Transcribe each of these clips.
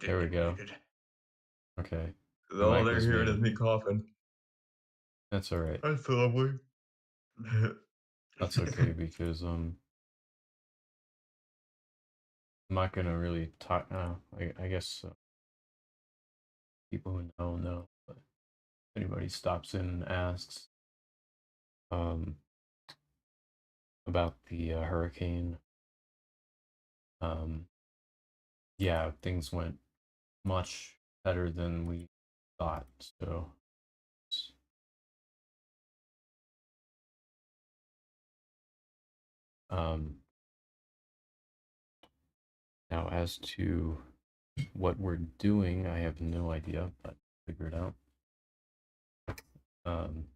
There we go. Okay. My Oh, mic there, was here it is, muted. me coughing. That's all right. That's lovely. That's okay because I'm not gonna really talk now. I guess people who know, but if anybody stops in and asks um about the hurricane, um yeah, things went much better than we thought. So um now as to what we're doing, I have no idea, but figure it out. Um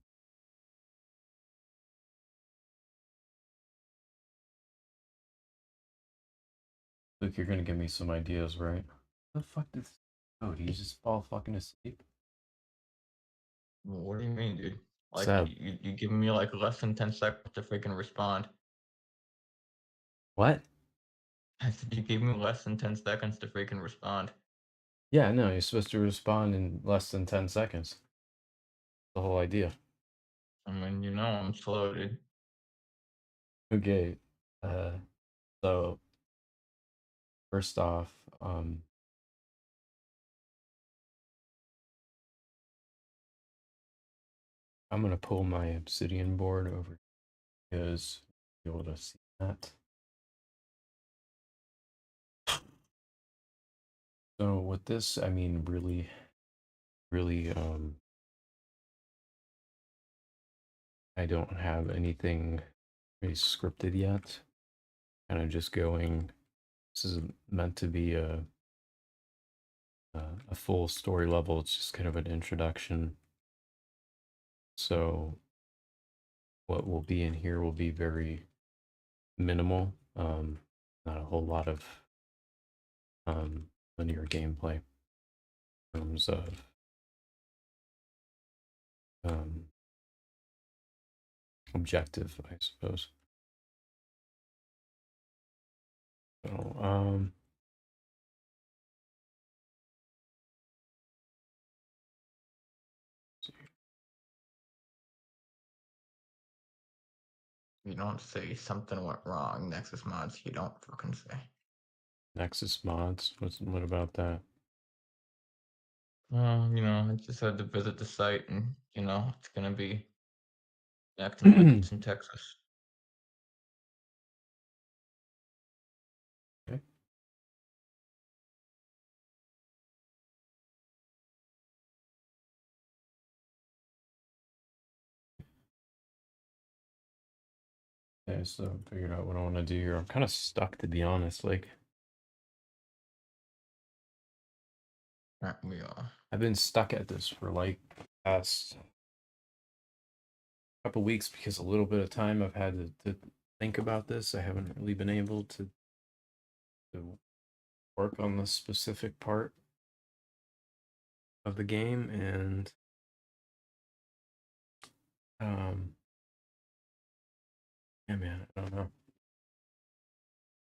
Luke, you're gonna give me some ideas, right? The fuck did oh, do you just fall fucking asleep? What do you mean, dude? Like, Seb. you giving me, like, less than 10 seconds to freaking respond. What? I said you gave me less than 10 seconds to freaking respond. Yeah, no, you're supposed to respond in less than 10 seconds. The whole idea. I mean, you know I'm slow, dude. Okay. Uh, so first off, I'm gonna pull my obsidian board over because you'll be able to see that. So with this, I mean really, I don't have anything really scripted yet. Kind of just going. This is meant to be a full story level. It's just kind of an introduction. So what will be in here will be very minimal. Not a whole lot of linear gameplay in terms of um, objective, I suppose. So You don't say something went wrong, Nexus mods, you don't fucking say. Nexus mods. What about that? I just had to visit the site and, it's gonna be acting like it's in Texas. Okay. Okay, so figured out what I want to do here. I'm kind of stuck, to be honest. Like Aren't we all? I've been stuck at this for like past couple weeks because a little bit of time I've had to think about this. I haven't really been able to work on the specific part of the game, and um yeah, man, I don't know.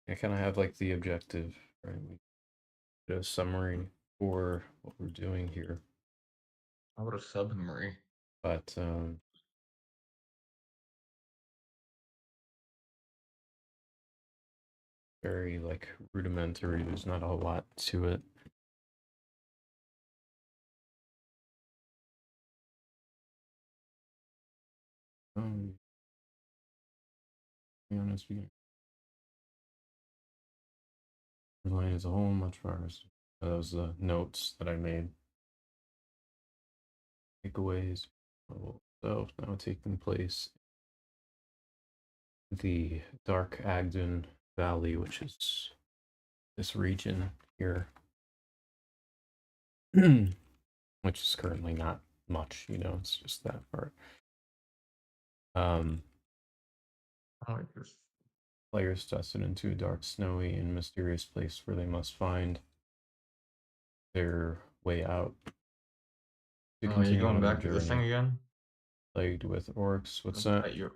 I kind of have like the objective, right? We did a summary for what we're doing here, How about a submarine? but very like rudimentary. There's not a whole lot to it. To be honest, we line as a whole much farther. Those notes that I made. Takeaways. So now taking place in the Dark Agden Valley, which is this region here, which is currently not much. It's just that part. Um, I like this. Players destined into a dark, snowy, and mysterious place where they must find their way out to Oh, you continue going on their back to this thing journey. again? Plagued with orcs. What's Is that? that your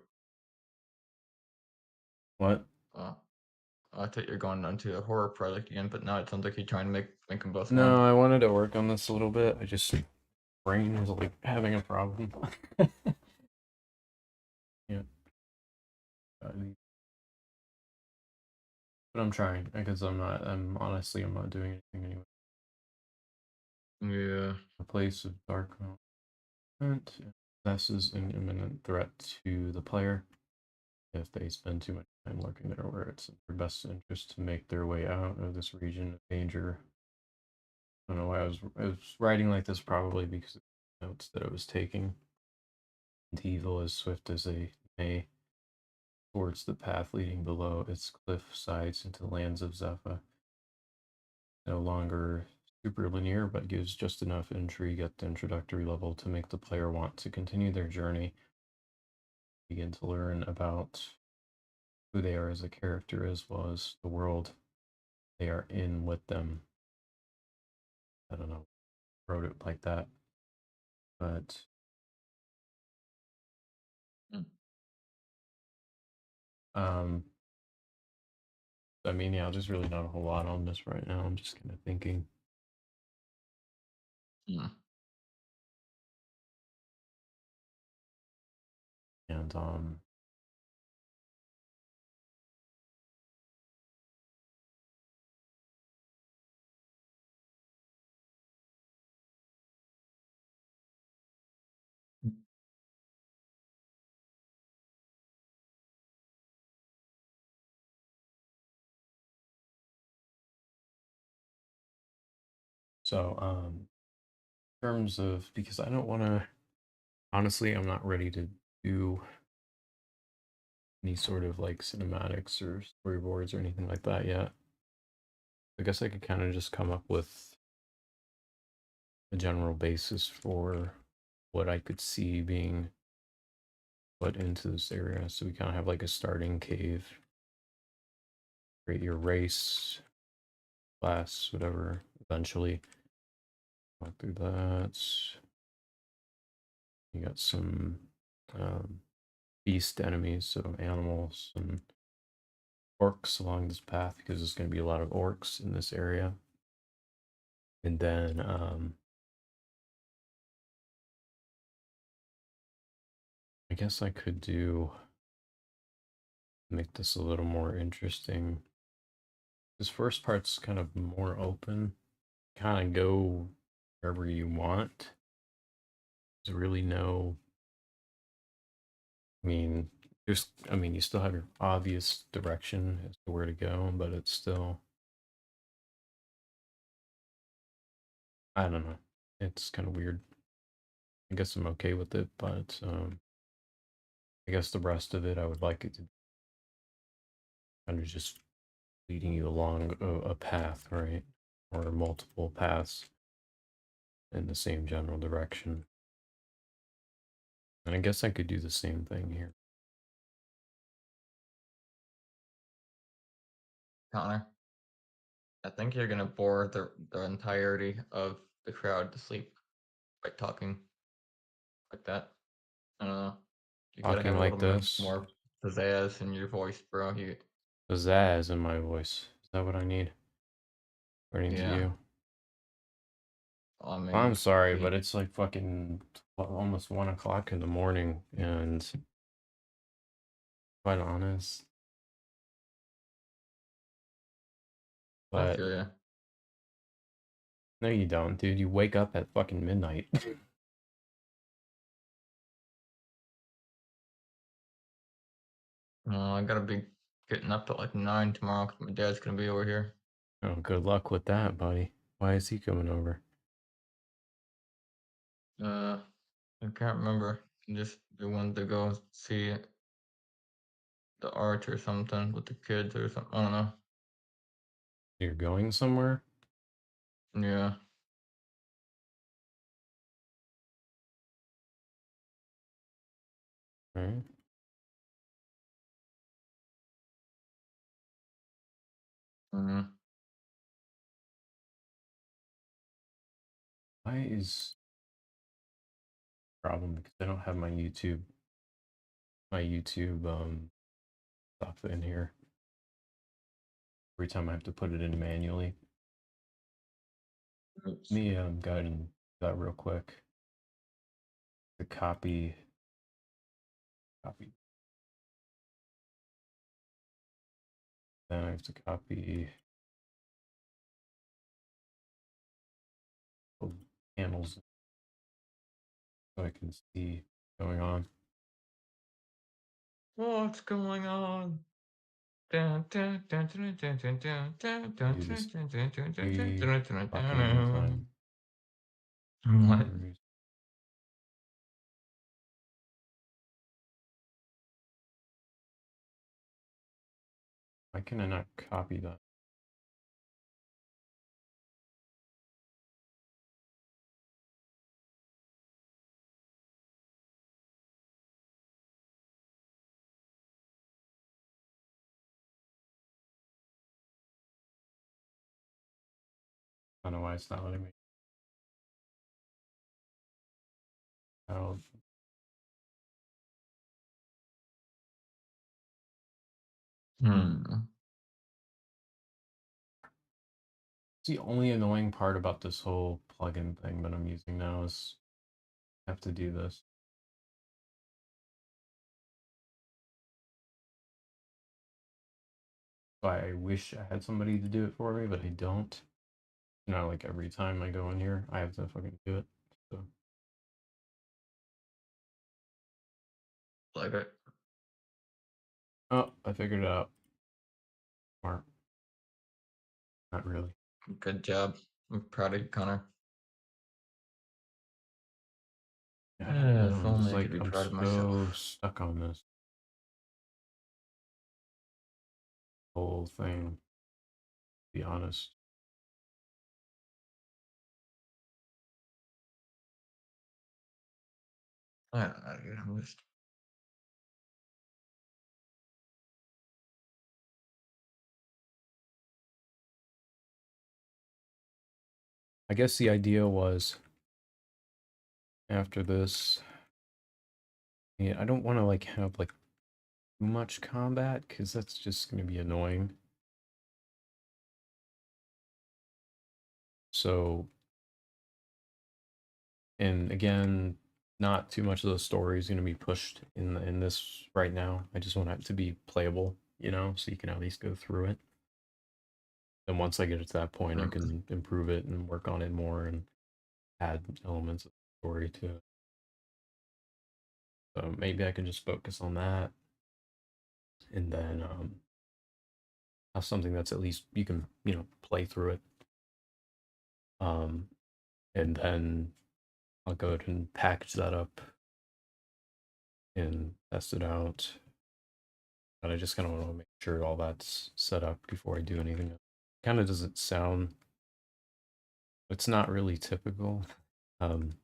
What? uh, I thought you were going onto a horror project again, but now it sounds like you're trying to make them both one. No, I wanted to work on this a little bit. I just brain was like having a problem. Yeah, but I'm trying because I'm not. I'm honestly I'm not doing anything anyway. Yeah. A place of dark moment possesses an imminent threat to the player. If they spend too much time lurking there, where it's in their best interest to make their way out of this region of danger. I don't know why I was writing like this, probably because of the notes that I was taking. And evil as swift as they may towards the path leading below its cliff sides into the lands of Zepha. No longer super linear, but gives just enough intrigue at the introductory level to make the player want to continue their journey, begin to learn about who they are as a character as well as the world they are in with them. I don't know, wrote it like that, but Mm. um, I mean, yeah, there's really not a whole lot on this right now. I'm just kind of thinking, Mm. and so in terms of, because I don't want to, honestly, I'm not ready to do any sort of like cinematics or storyboards or anything like that yet. I guess I could kind of just come up with a general basis for what I could see being put into this area. So we kind of have like a starting cave, create your race, class, whatever, eventually. Walk through that. You got some beast enemies, so animals and orcs along this path because there's going to be a lot of orcs in this area. And then I guess I could make this a little more interesting. This first part's kind of more open. Kind of go wherever you want. There's really no, I mean, you still have your obvious direction as to where to go, but it's still, I don't know. It's kind of weird. I guess I'm okay with it, but I guess the rest of it, I would like it to kind of just leading you along a path, right? Or multiple paths in the same general direction. And I guess I could do the same thing here. Connor, I think you're gonna bore the entirety of the crowd to sleep by talking like that. I don't know. You gotta Talking have a like little this, more pizzazz in your voice, bro. You, pizzazz in my voice. Is that what I need? According to yeah. you? I mean, I'm sorry, but you, it's like fucking almost 1 o'clock in the morning, and quite honest, I but feel you. no, you don't, dude. You wake up at fucking midnight. I gotta be getting up at like 9 tomorrow 'cause my dad's gonna be over here. Oh, good luck with that, buddy. Why is he coming over? Uh, I can't remember. Just we wanted to go see the art or something with the kids or something. I don't know. You're going somewhere? Yeah. Right? Mm-hmm. Why is problem? Because I don't have my YouTube stuff in here. every time I have to put it in manually. Oops. Let me go ahead and do that real quick. The copy. Then I have to copy the panels so I can see what's going on. What's going on? I do this every fucking time. What? Why can I not copy that? I don't know why it's not letting me out. Hmm. The only annoying part about this whole plugin thing that I'm using now is I have to do this. So I wish I had somebody to do it for me, but I don't. Like every time I go in here, I have to fucking do it. So Like it. oh, I figured it out. Smart. Not really. Good job. I'm proud of you, Connor. I don't know. If I'm just only I could like be I'm proud of so myself. stuck on this whole thing, to be honest. I don't know, dude. I'm just I guess the idea was after this, yeah, I don't want to like have like too much combat because that's just going to be annoying. So, and again, not too much of the story is going to be pushed in this right now. I just want it to be playable, so you can at least go through it. And once I get it to that point, I can improve it and work on it more and add elements of the story to it. So maybe I can just focus on that, and then have something that's at least you can play through it. And then I'll go ahead and package that up and test it out. But I just kind of want to make sure all that's set up before I do anything. Kind of doesn't sound. It's not really typical. Um,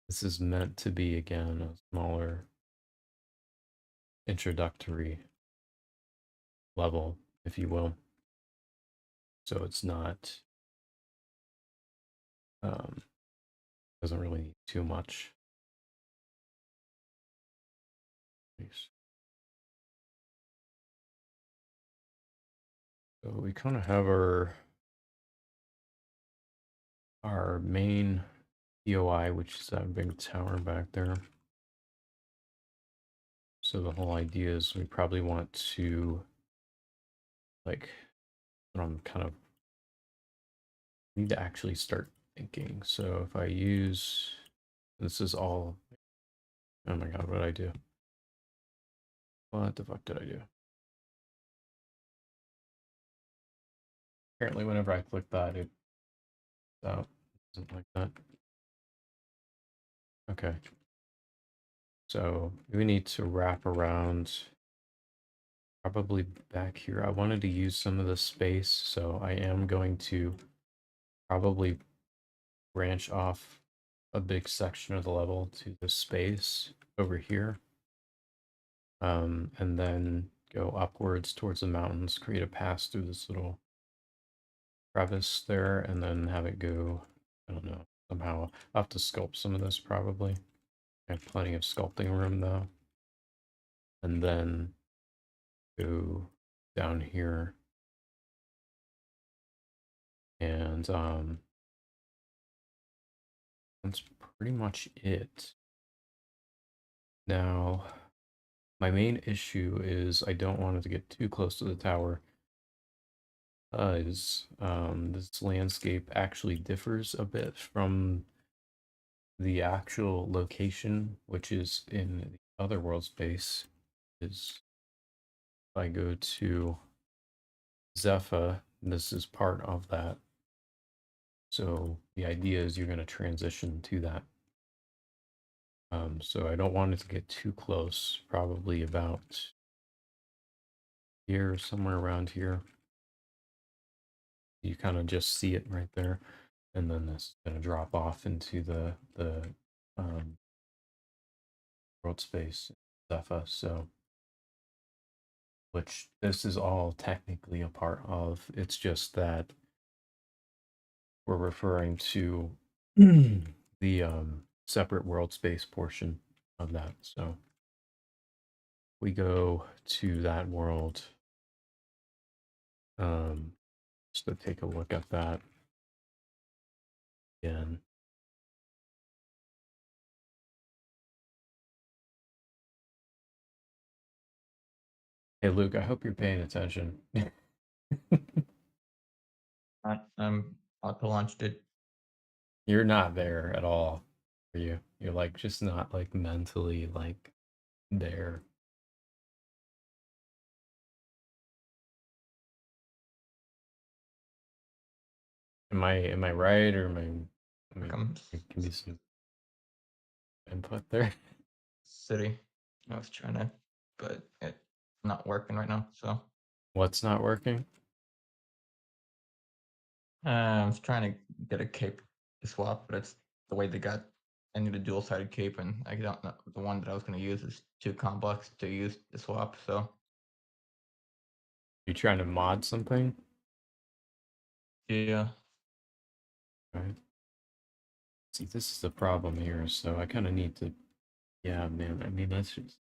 this is meant to be again a smaller introductory level, if you will. So it's not. Doesn't really need too much. So we kind of have our main POI, which is that big tower back there. So the whole idea is we probably want to like what I'm kind of need to actually start thinking. So if I use this is all oh my god, what did I do? What the fuck did I do? Apparently whenever I click that it out. Something like that. Okay. So we need to wrap around probably back here. I wanted to use some of the space, so I am going to probably branch off a big section of the level to the space over here. And then go upwards towards the mountains, create a pass through this little crevice there, and then have it go, I don't know, somehow. I'll have to sculpt some of this probably. I have plenty of sculpting room though. And then go down here And that's pretty much it. Now, my main issue is I don't want it to get too close to the tower, because this landscape actually differs a bit from the actual location, which is in the other world space. Is if I go to Zephyr, this is part of that. So the idea is you're going to transition to that. So I don't want it to get too close, probably about here, somewhere around here. You kind of just see it right there. And then this is going to drop off into the world space, Zephyr. So, which this is all technically a part of. It's just that we're referring to the separate world space portion of that. So we go to that world just to take a look at that again. Hey Luke, I hope you're paying attention. I'm about to launch it. You're not there at all, are you? You're like just not like mentally like there. Am I right, or am I? I Here mean, comes give me some input there. city. I was trying to, but it's not working right now. So What's not working? I was trying to get a cape to swap, but it's the way they got. I need a dual-sided cape, and I don't know. The one that I was going to use is too complex to use to swap. So You trying to mod something? yeah, Right. See, this is the problem here. So I kind of need to. Yeah, man. I mean, that's just.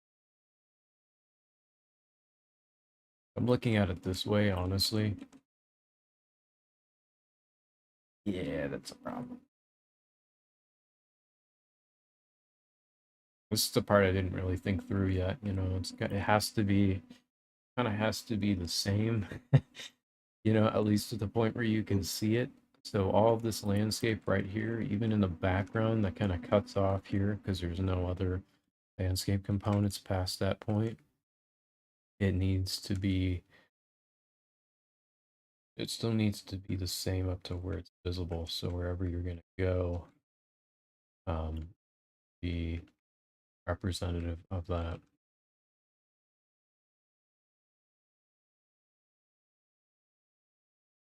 I'm looking at it this way, honestly. Yeah, that's a problem. This is the part I didn't really think through yet. You know, it has to be kind of has to be the same. You know, at least to the point where you can see it. So all of this landscape right here, even in the background, that kind of cuts off here because there's no other landscape components past that point. It needs to be. It still needs to be the same up to where it's visible. So wherever you're gonna go, be representative of that.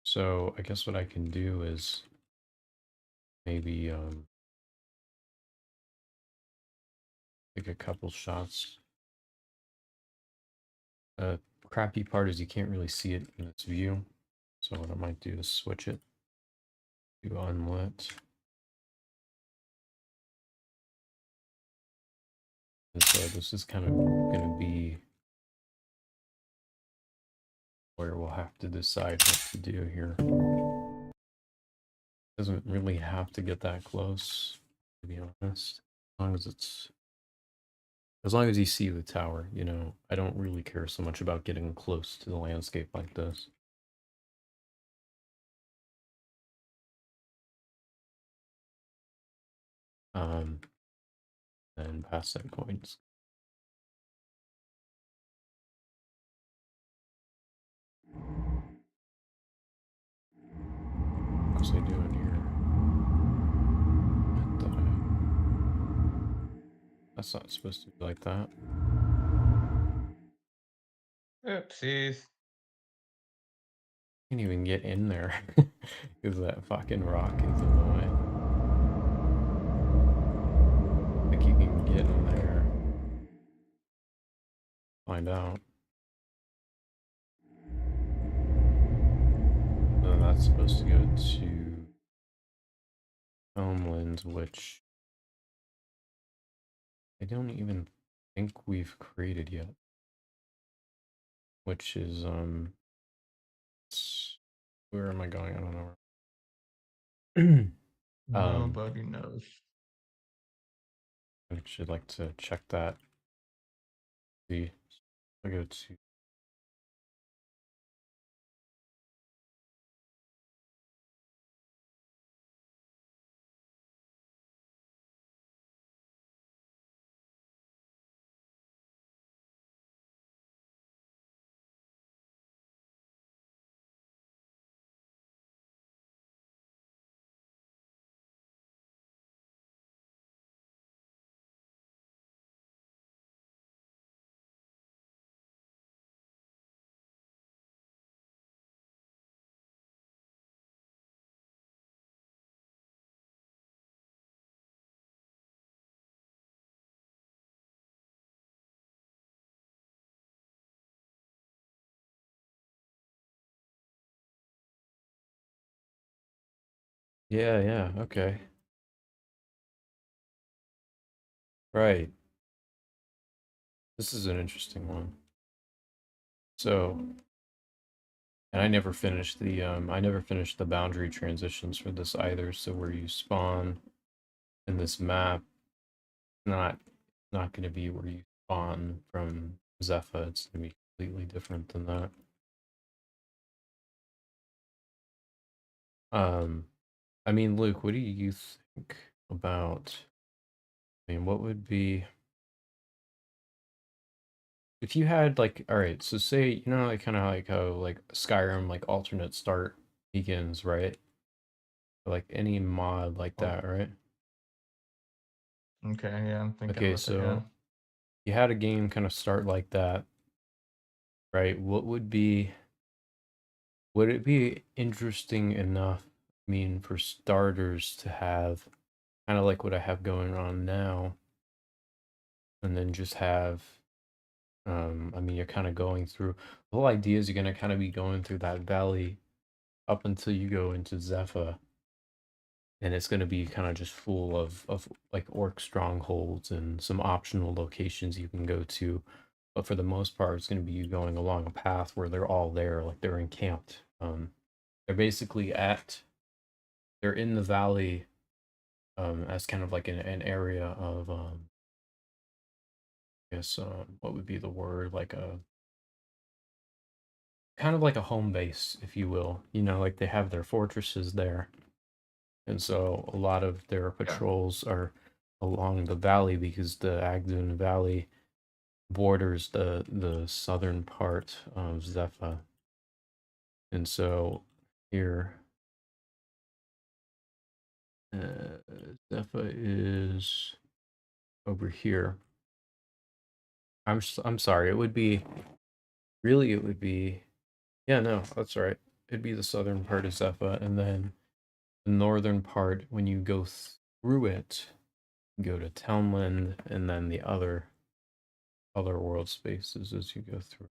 So I guess what I can do is maybe take a couple shots. Crappy part is you can't really see it in its view. So what I might do is switch it to unlit. And so this is kind of going to be where we'll have to decide what to do here. Doesn't really have to get that close, to be honest. As long as you see the tower, you know, I don't really care so much about getting close to the landscape like this. And past that point. What was I doing here? What the? That's not supposed to be like that. oopsies. Can't even get in there because that fucking rock is in the way. Like you can get in there. Find out. So that's supposed to go to Homeland, which I don't even think we've created yet. Which is where am I going? I don't know. Nobody knows. I should like to check that. See, I go to. Yeah, yeah, okay. Right. This is an interesting one. So, and I never finished the boundary transitions for this either. So where you spawn in this map, not not going to be where you spawn from Zephyr. It's going to be completely different than that. Um, I mean, Luke, what do you think about? I mean, what would be if you had like, all right, so say, like kind of like how like Skyrim, like alternate start begins, right? Like any mod like Oh, that, right? okay, yeah, I'm thinking Okay, about it, yeah. so you had a game kind of start like that, right? Would it be interesting enough, I mean, for starters to have kind of like what I have going on now, and then just have, I mean, you're kind of going through, the whole idea is you're going to kind of be going through that valley up until you go into Zephyr, and it's going to be kind of just full of like orc strongholds and some optional locations you can go to, but for the most part it's going to be you going along a path where they're all there, like they're encamped. They're basically they're in the valley, as kind of like an area of, I guess, what would be the word, like a kind of like a home base, if you will. Like they have their fortresses there, and so a lot of their Yeah, patrols are along the valley because the Agdun Valley borders the southern part of Zephyr. And so here, Zephyr is over here. I'm sorry. It would be really it would be yeah, no, that's right. It'd be the southern part of Zephyr, and then the northern part when you go through it, go to Townland, and then the other world spaces as you go through.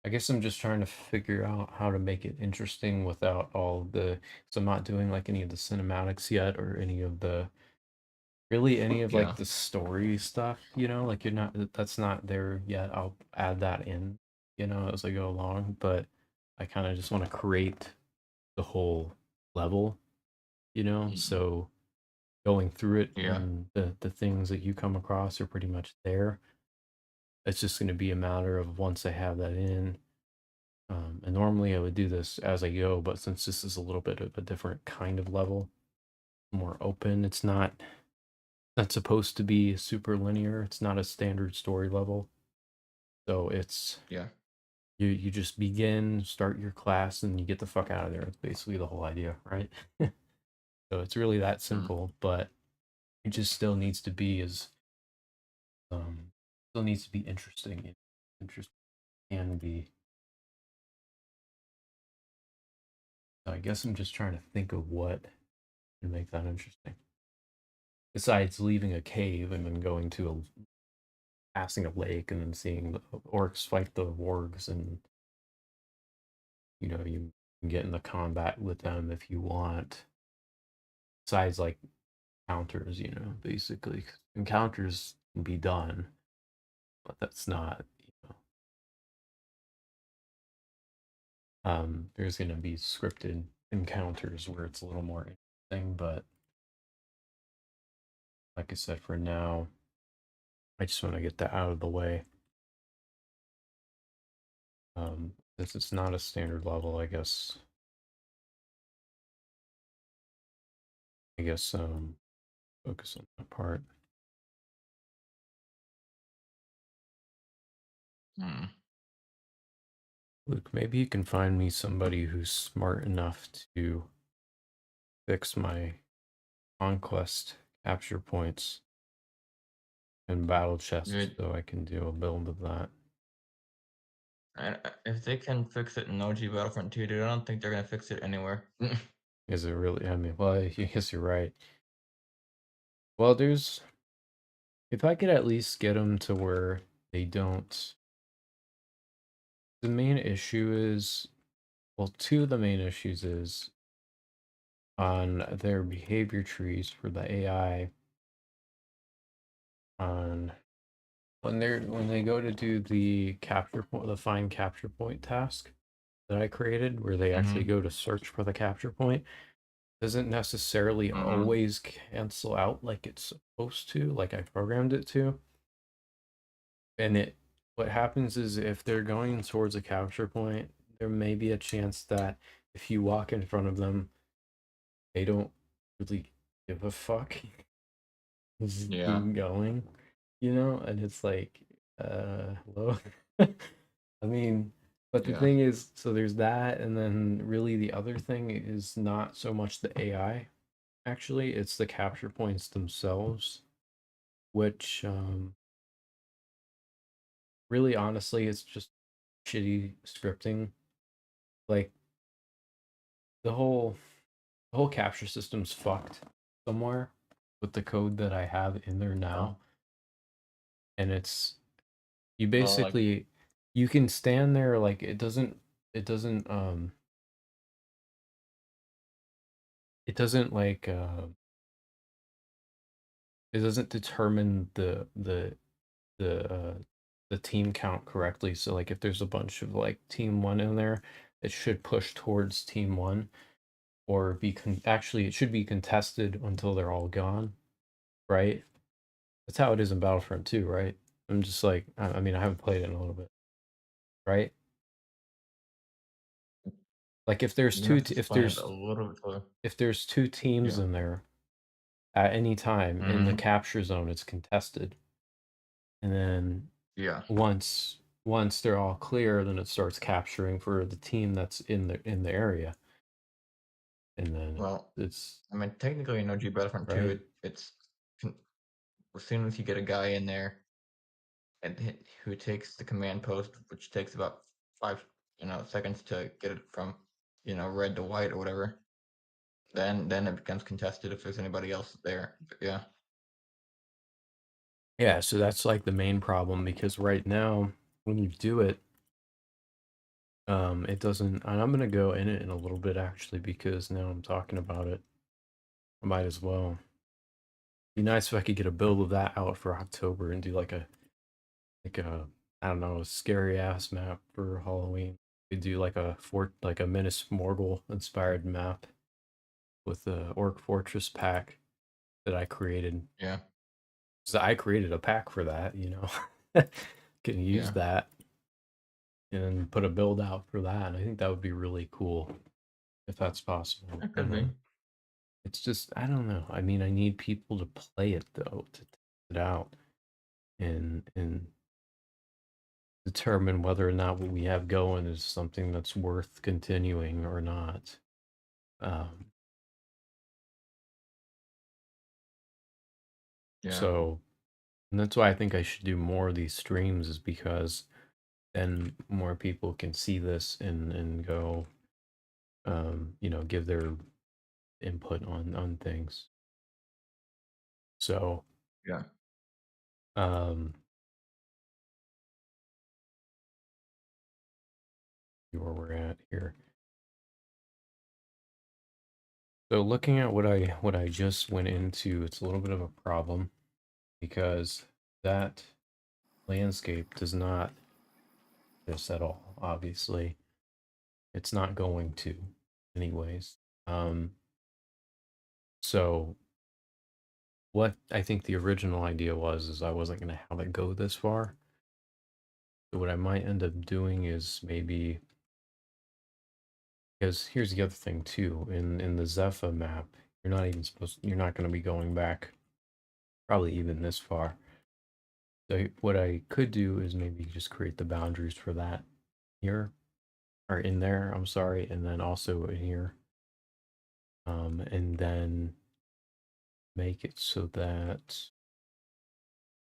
I guess I'm just trying to figure out how to make it interesting without all the. So I'm not doing like any of the cinematics yet or any of the really any of like yeah. the story stuff, like you're not that's not there yet. I'll add that in, as I go along, but I kind of just want to create the whole level, Mhm. so going through it Yeah, and the things that you come across are pretty much there. It's just going to be a matter of once I have that in. And normally I would do this as I go, but since this is a little bit of a different kind of level, more open, it's not supposed to be super linear. It's not a standard story level. So it's yeah. you just begin, start your class, and you get the fuck out of there. It's basically the whole idea, right? So it's really that Mm. simple, but it just still needs to be as still needs to be interesting. Interesting can be. So I guess I'm just trying to think of what can make that interesting. Besides leaving a cave and then going to passing a lake and then seeing the orcs fight the wargs, and you can get in the combat with them if you want. Besides like encounters, basically encounters can be done, but that's not, there's gonna be scripted encounters where it's a little more interesting, but like I said, for now, I just want to get that out of the way. Since it's not a standard level, I guess focus on that part. Luke, maybe you can find me somebody who's smart enough to fix my conquest capture points and battle chests so I can do a build of that. And if they can fix it in OG Battlefront 2, dude, I don't think they're gonna fix it anywhere. Is it really? I mean, well, I guess you're right. Well, if I could at least get them to where they don't. The main issue is, well, two of the main issues is on their behavior trees for the AI on when they go to do the capture point, the find capture point task that I created, where they actually go to search for the capture point, doesn't necessarily always cancel out like it's supposed to, like I programmed it to. And what happens is if they're going towards a capture point, there may be a chance that if you walk in front of them, they don't really give a fuck. Just Yeah. keep going, and it's like, hello. I mean, but the Yeah. thing is, so there's that, and then really the other thing is not so much the AI, actually, it's the capture points themselves, which really honestly, it's just shitty scripting. Like the whole capture system's fucked somewhere with the code that I have in there Oh. now. And it's you Well, like, basically you can stand there like it doesn't like it doesn't determine the team count correctly. So like if there's a bunch of like team one in there, it should push towards team one or actually it should be contested until they're all gone, right? That's how it is in Battlefront 2, right? I'm just like, I mean, I haven't played it in a little bit, right? Like if there's you have to if explain it there's a little bit further. if there's two teams Yeah. in there at any time in the Mm-hmm. capture zone, it's contested, and then Yeah. once they're all clear, then it starts capturing for the team that's in the area, and then Well, it's I mean, technically in OG Battlefront 2, right. it's as soon as you get a guy in there and who takes the command post, which takes about 5, seconds to get it from, red to white or whatever. Then it becomes contested if there's anybody else there. But yeah. Yeah, so that's like the main problem because right now when you do it, it doesn't. And I'm gonna go in it in a little bit actually because now I'm talking about it. I might as well. Be nice if I could get a build of that out for October and do like a I don't know, a scary ass map for Halloween. We do like a Minas Morgul inspired map with the Orc Fortress pack that I created. Yeah. So I created a pack for that, Can use Yeah. that and put a build out for that. And I think that would be really cool if that's possible. That could be. It's just I don't know. I mean, I need people to play it though to test it out and determine whether or not what we have going is something that's worth continuing or not. Um, Yeah. so, and that's why I think I should do more of these streams, is because then more people can see this and go, give their input on things. So, Yeah. um, where we're at here. So looking at what I just went into, it's a little bit of a problem because that landscape does not this at all. Obviously, it's not going to. anyways. So what I think the original idea was is I wasn't going to have it go this far. So what I might end up doing is maybe, because here's the other thing too, in the Zephyr map, you're not going to be going back probably even this far. So what I could do is maybe just create the boundaries for that here, or in there, I'm sorry, and then also in here. And then make it so that,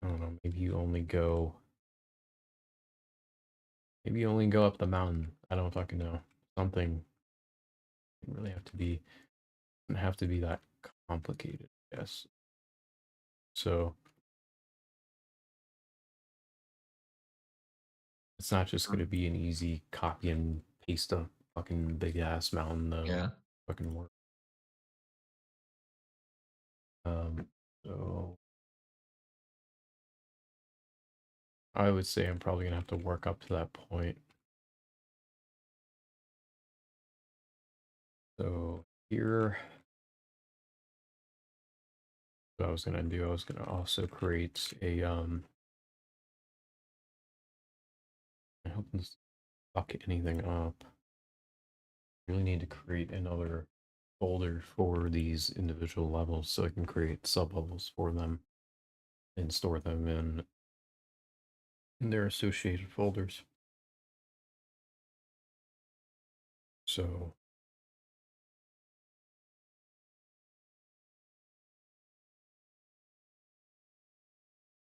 I don't know, maybe you only go up the mountain. I don't fucking know. Something doesn't really have to be that complicated, I guess. So it's not just Mm. gonna be an easy copy and paste a fucking big ass mountain though. Yeah. Fucking work. Um so I would say I'm probably gonna have to work up to that point. So here, what I was gonna do, I was gonna also create a I hope this fuck anything up. Really need to create another folder for these individual levels so I can create sub levels for them and store them in their associated folders. So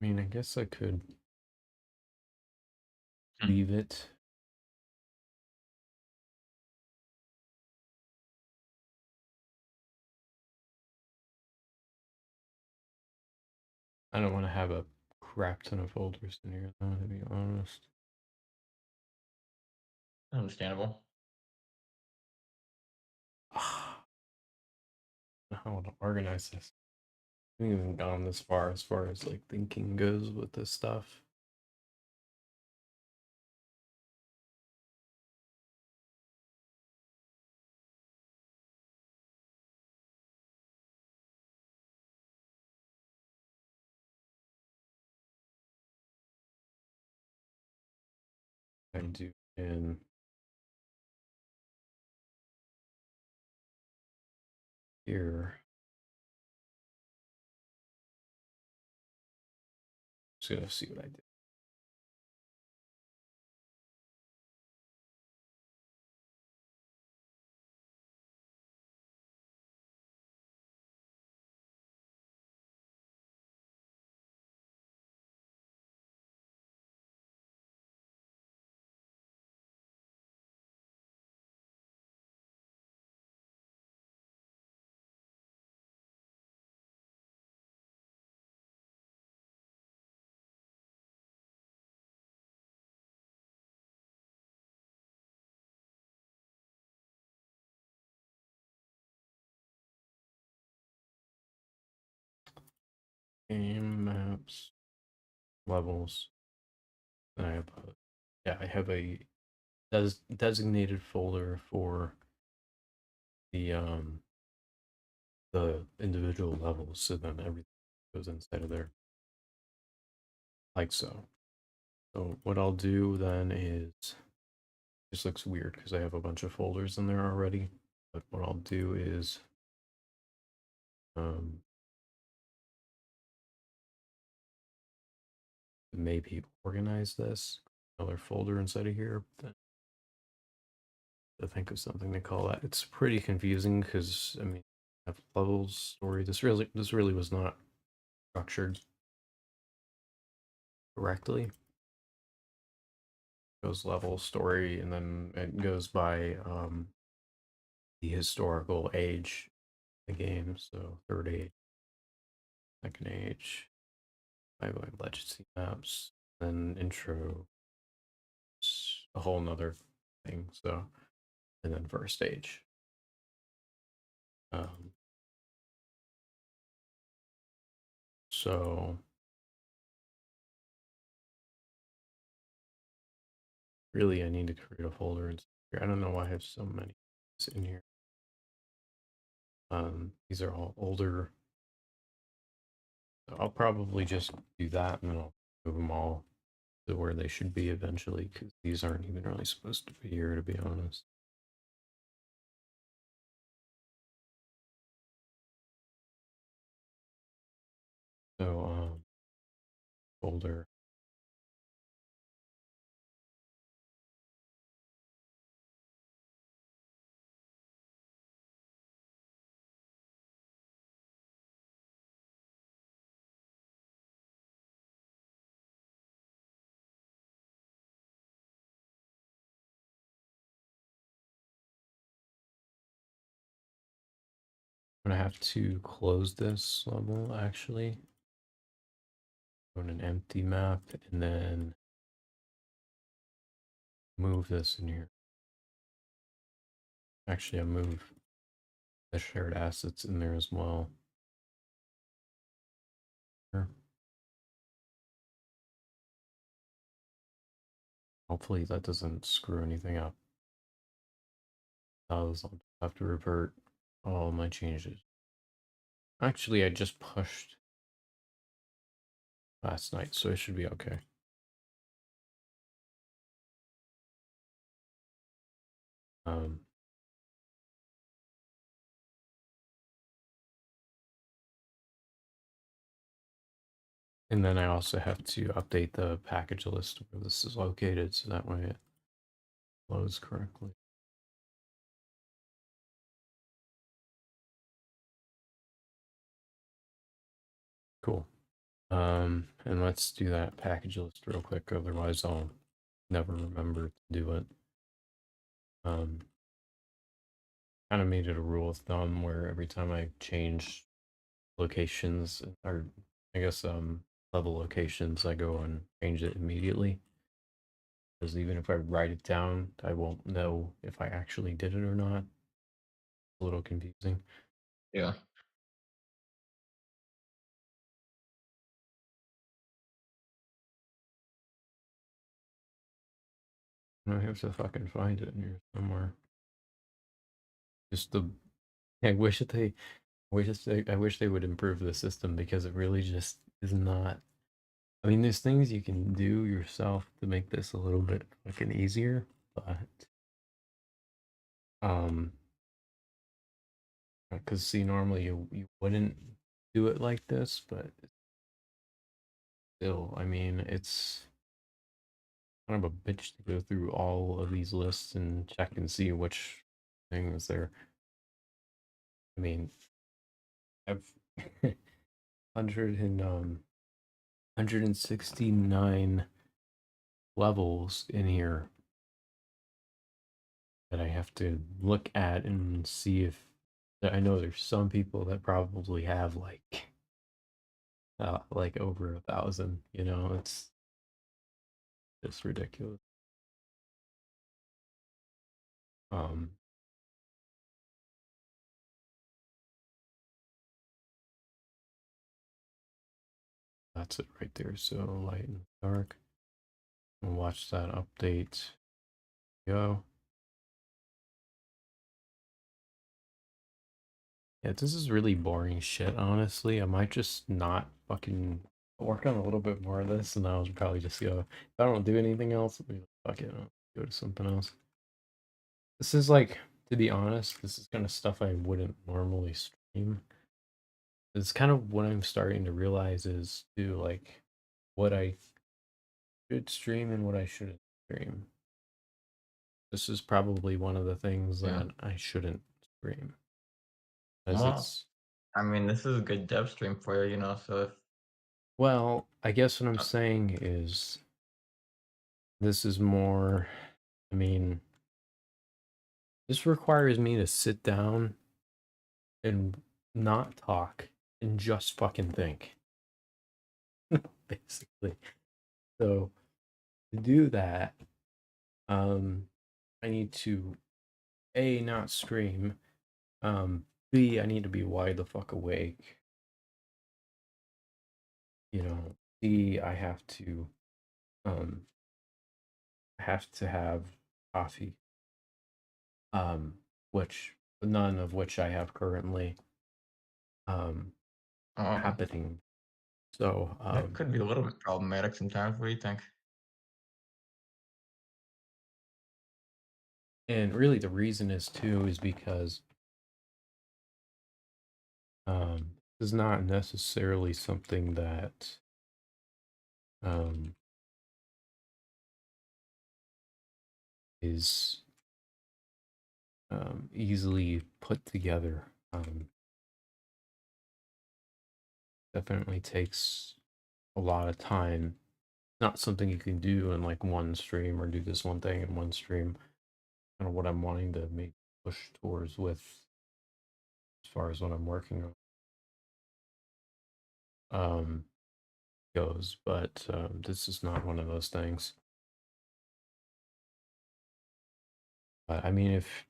I mean, I guess I could Hmm. leave it. I don't want to have a crap ton of folders in here, though, to be honest. Understandable. How to organize this? I haven't even gone this far as like thinking goes with this stuff. I do in here. Just gonna see what I did. Game maps, levels. And I have I have a designated folder for the individual levels, so then everything goes inside of there, like so. So what I'll do then is, this looks weird because I have a bunch of folders in there already, but what I'll do is um, maybe organize this, another folder inside of here, then to think of something to call that. It's pretty confusing because I mean, I have levels, story. This really was not structured correctly. Goes level, story, and then it goes by the historical age of the game. So third age, second age, by legacy maps, then intro, a whole nother thing. So and then first age. Um, so really, I need to create a folder. I don't know why I have so many in here. These are all older. So I'll probably just do that and then I'll move them all to where they should be eventually because these aren't even really supposed to be here, to be honest. So, folder. I'm gonna have to close this level actually. Go on an empty map and then move this in here. Actually, I'll move the shared assets in there as well. Sure. Hopefully that doesn't screw anything up. I'll have to revert all my changes. Actually, I just pushed last night, so it should be okay. Um, and then I also have to update the package list where this is located, so that way it loads correctly. Cool. And let's do that package list real quick, otherwise I'll never remember to do it. Kind of made it a rule of thumb where every time I change locations, or I guess level locations, I go and change it immediately. Because even if I write it down, I won't know if I actually did it or not. A little confusing. Yeah. I have to fucking find it in here somewhere. Just the I wish that they I wish they would improve the system because it really just is not. I mean, there's things you can do yourself to make this a little bit fucking easier, but um, because see, normally you wouldn't do it like this, but still, I mean, it's kind of a bitch to go through all of these lists and check and see which thing is there. I mean, I've 100 and 169 levels in here that I have to look at and see if I know there's some people that probably have like over 1,000, it's just ridiculous. Um that's it right there. So light and dark. And watch that update go. Yeah, this is really boring shit, honestly. I might just not fucking work on a little bit more of this, and I'll probably just go. If I don't do anything else, I'll be like, fuck it, I'll go to something else. This is like, to be honest, this is kind of stuff I wouldn't normally stream. It's kind of what I'm starting to realize is too, like, what I should stream and what I shouldn't stream. This is probably one of the things Yeah. that I shouldn't stream, as Well, it's I mean, this is a good dev stream for you, so if well, I guess what I'm uh, saying is this is more, I mean, this requires me to sit down and not talk and just fucking think, basically. So to do that, I need to A, not stream, B, I need to be wide the fuck awake, C, um I have to have coffee, which none of which I have currently um, Oh, happening. So, that could be a little bit problematic sometimes. What do you think? and really the reason is too is because this is not necessarily something that um, is easily put together. Definitely takes a lot of time. Not something you can do in like one stream or do this one thing in one stream. Kind of what I'm wanting to make push towards with as far as what I'm working on goes, but this is not one of those things. But I mean, if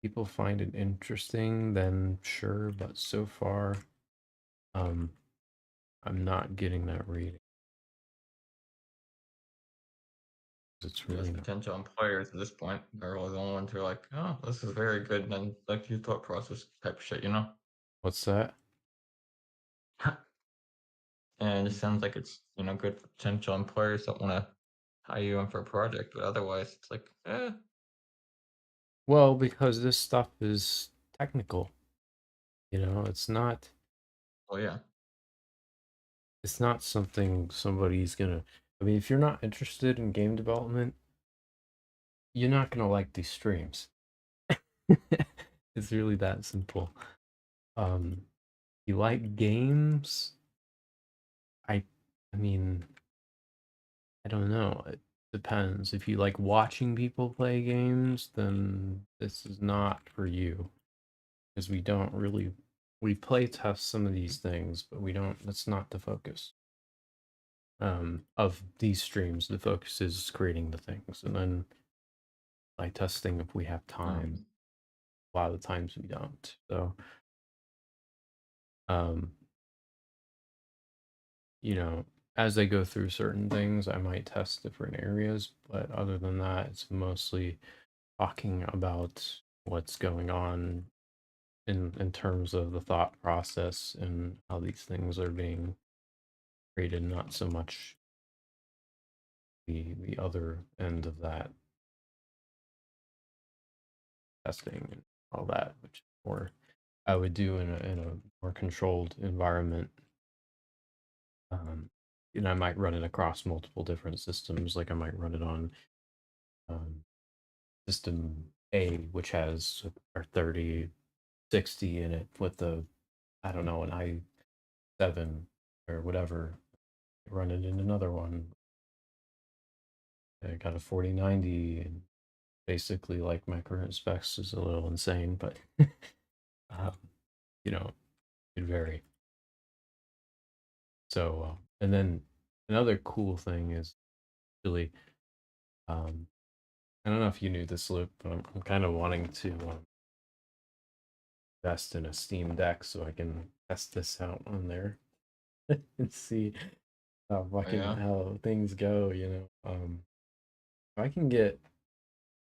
people find it interesting, then sure. But so far, um, I'm not getting that reading. It's Yes, really not. potential employers at this point are really the only ones who are like, oh, this is very good, and then like your thought process type of shit, you know? What's that? And it just sounds like it's, good for potential employers that want to hire you in for a project, but otherwise it's like, Well, because this stuff is technical. It's not. well, yeah. It's not something somebody's gonna. I mean, if you're not interested in game development, you're not gonna like these streams. It's really that simple. You like games? I I mean, I don't know. It depends. If you like watching people play games, then this is not for you. Because we play test some of these things, but we don't that's not the focus. Of these streams. The focus is creating the things and then by testing if we have time. Um, A lot of the times we don't. So um you know, as I go through certain things, I might test different areas, but other than that, it's mostly talking about what's going on in terms of the thought process and how these things are being created, not so much the other end of that testing and all that, which more I would do in a more controlled environment. Um, I might run it across multiple different systems, like I might run it on um, system A, which has our 3060 in it with the, I don't know, an i7 or whatever. Run it in another one. I got a 4090 and basically like my current specs is a little insane, but um, you know, it vary. So, and then another cool thing is really, um, I don't know if you knew this, Luke, but I'm kind of wanting to invest in a Steam Deck so I can test this out on there and see yeah. how things go. If I can get,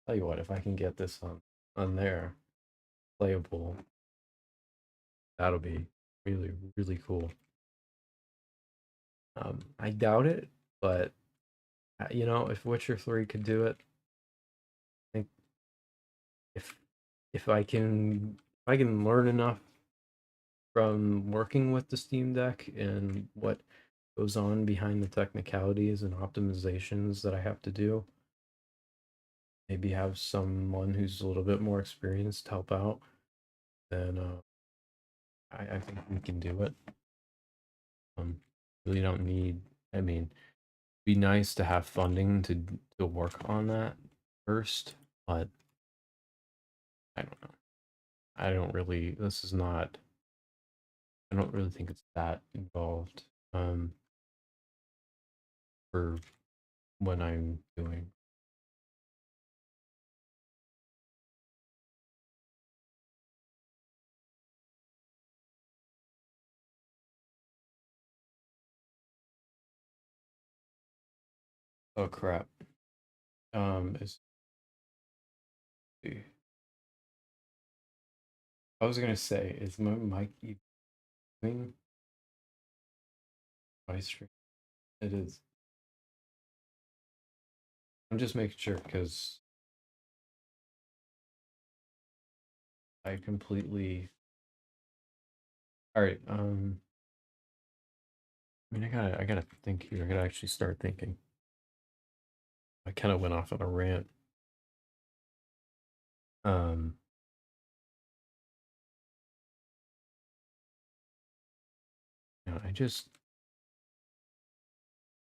tell you what, if I can get this on there playable, that'll be really really cool. I doubt it, but if Witcher 3 could do it, I think if if I can learn enough from working with the Steam Deck and what goes on behind the technicalities and optimizations that I have to do, maybe have someone who's a little bit more experienced help out, then I think we can do it. Really don't need. I mean, be nice to have funding to work on that first, but I don't know. I don't really. This is not. I don't really think it's that involved. For what I'm doing. Oh crap. Is I was gonna say, is my mic even my stream? It is. I'm just making sure because I completely. All right. I mean, I gotta think here. I gotta actually start thinking. I kind of went off on a rant. Um, I just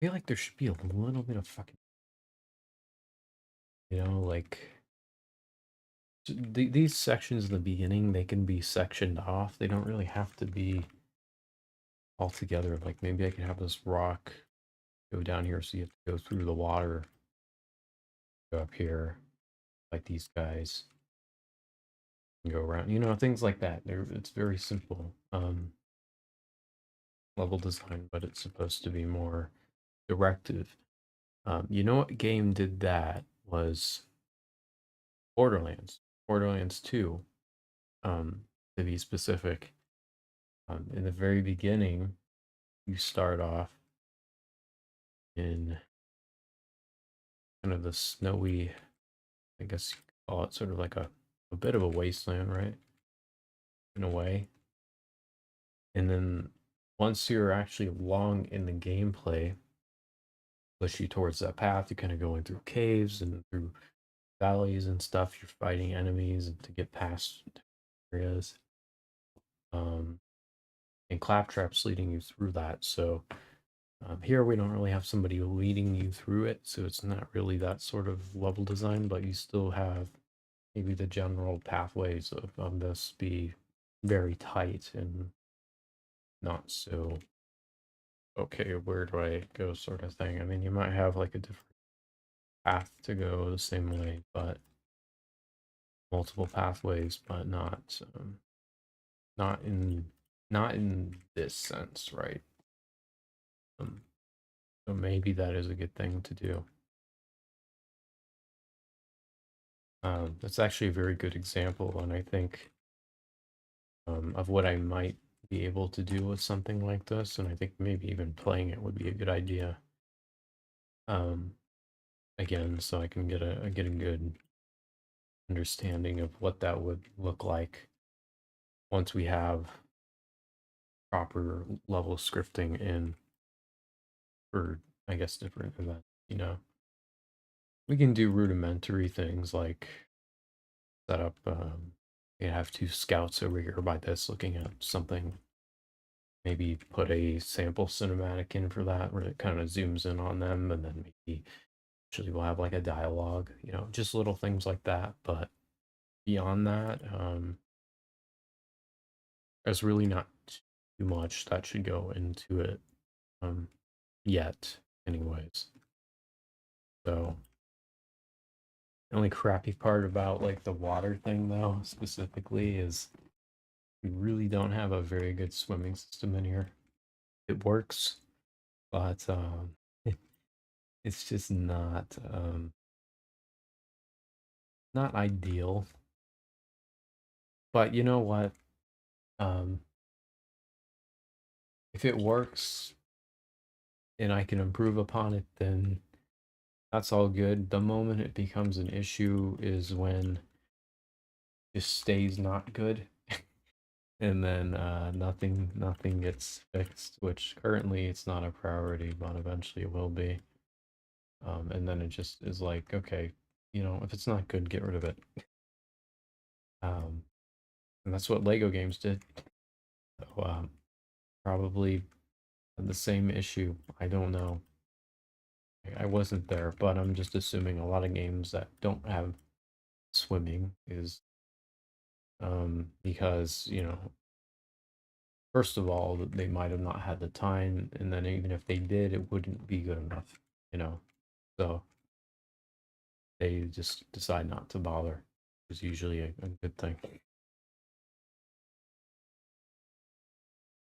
feel like there should be a little bit of fucking, like these sections in the beginning, they can be sectioned off. They don't really have to be all together. Like maybe I could have this rock go down here, so you have to go through the water, go up here, like these guys, and go around. Things like that. It's very simple. Level design, but it's supposed to be more directive. You know what game did that was Borderlands. Borderlands 2, to be specific. In the very beginning, you start off in kind of the snowy, I guess you could call it sort of like a bit of a wasteland, right? In a way. And then once you're actually long in the gameplay, push you towards that path, you're kind of going through caves and through valleys and stuff. You're fighting enemies and to get past areas. And claptraps leading you through that. So here we don't really have somebody leading you through it, so it's not really that sort of level design, but you still have maybe the general pathways of this be very tight and not so okay, where do I go sort of thing. I mean, you might have like a different path to go the same way, but multiple pathways, but not in not in this sense, right? Um, so maybe that is a good thing to do. That's actually a very good example, and I think of what I might be able to do with something like this, and I think maybe even playing it would be a good idea. Um, Again, so I can get a good understanding of what that would look like once we have proper level scripting in for, I guess, different events. We can do rudimentary things like set up. You have two scouts over here by this looking at something. Maybe put a sample cinematic in for that where it kind of zooms in on them, and then maybe actually we'll have like a dialogue, just little things like that. But beyond that, there's really not too much that should go into it yet, anyways. So the only crappy part about like the water thing, though, specifically, is we really don't have a very good swimming system in here. It works, but it's just not ideal. But you know what? Um, if it works and I can improve upon it, then that's all good. The moment it becomes an issue is when it stays not good, and then nothing gets fixed. Which currently it's not a priority, but eventually it will be. And then it just is like, okay, if it's not good, get rid of it. Um, and that's what Lego games did. So, probably the same issue. I don't know. I wasn't there, but I'm just assuming a lot of games that don't have swimming is because, first of all, they might have not had the time, and then even if they did, it wouldn't be good enough, you know. So they just decide not to bother. Is usually a good thing.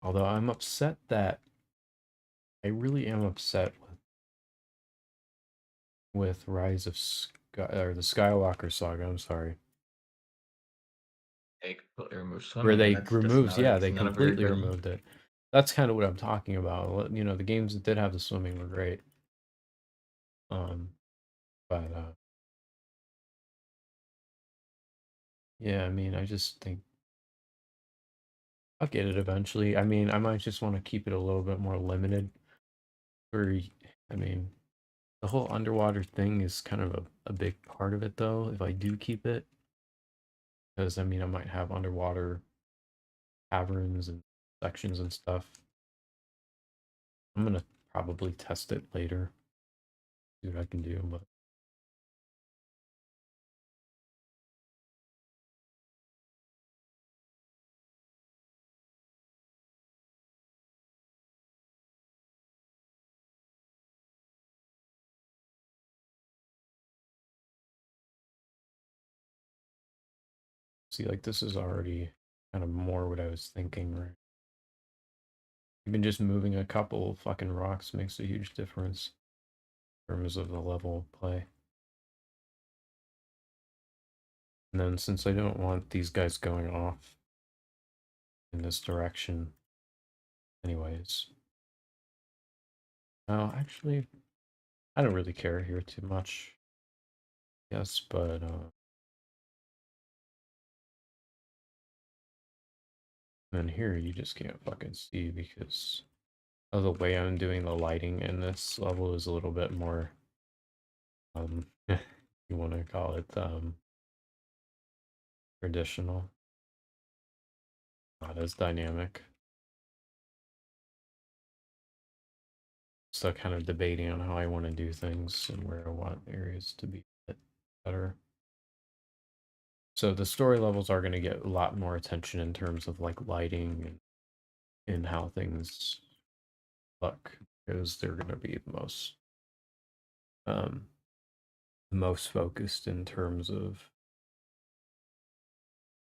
Although I'm upset that I really am upset with Rise of Sky or the Skywalker saga. I'm sorry. They completely removed where swimming, and they that's removed, not yeah, they not a very completely good. removed it. That's kind of what I'm talking about. You know, the games that did have the swimming were great. Um, but yeah, I mean, I just think I'll get it eventually. I mean, I might just want to keep it a little bit more limited. For, I mean, the whole underwater thing is kind of a big part of it, though. If I do keep it, because I mean, I might have underwater caverns and sections and stuff. I'm gonna probably test it later, see what I can do, but. See, like, this is already kind of more what I was thinking, right? Even just moving a couple fucking rocks makes a huge difference in terms of the level of play. And then since I don't want these guys going off in this direction anyways. No, actually, I don't really care here too much. Yes, but then here you just can't fucking see because of the way I'm doing the lighting in this level is a little bit more you want to call it traditional, not as dynamic. So kind of debating on how I want to do things and where I want areas to be better. So the story levels are going to get a lot more attention in terms of like lighting and how things look because they're going to be um the most focused in terms of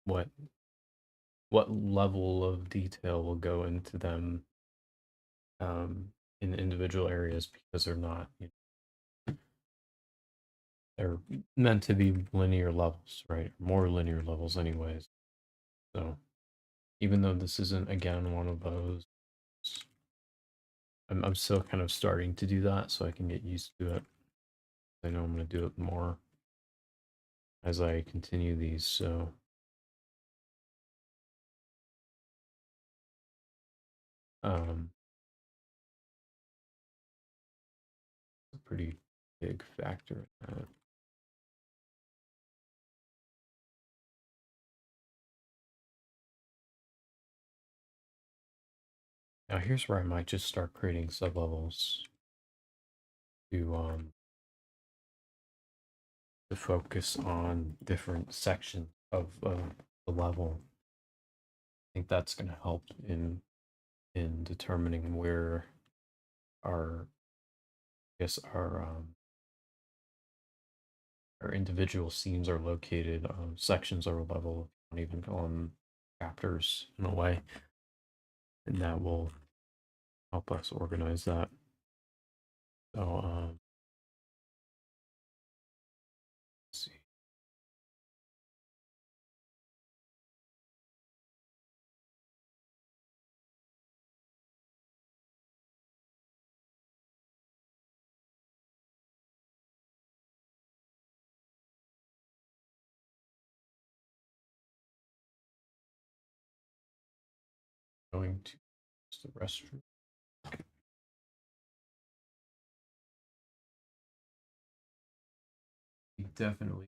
what what level of detail will go into them in individual areas because they're not, you know, they're meant to be linear levels, right? More linear levels anyways. So even though this isn't again one of those, I'm still kind of starting to do that so I can get used to it. I know I'm going to do it more as I continue these. So um a pretty big factor in that. Now here's where I might just start creating sublevels to to focus on different sections of the level. I think that's going to help in determining where our, I guess our individual scenes are located. Sections are level, not even call them chapters in a way, and that will help us organize that. So let's see. Going to use the restroom. Definitely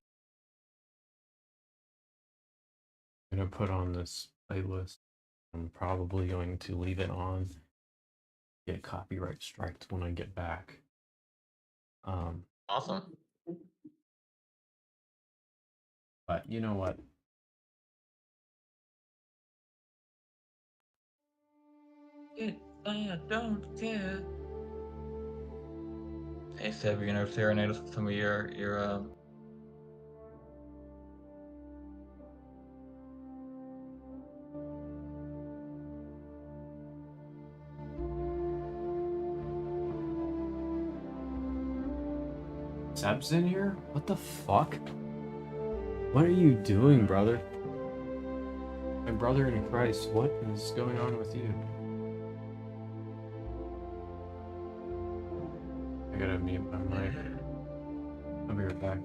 gonna put on this playlist. I'm probably going to leave it on, get copyright striked when I get back. Um, Awesome. but you know what? I don't care. Hey Seb, you gonna serenade us with some of your Seb's in here? What the fuck? What are you doing, brother? My brother in Christ, what is going on with you? I gotta mute my mic. I'll be right back.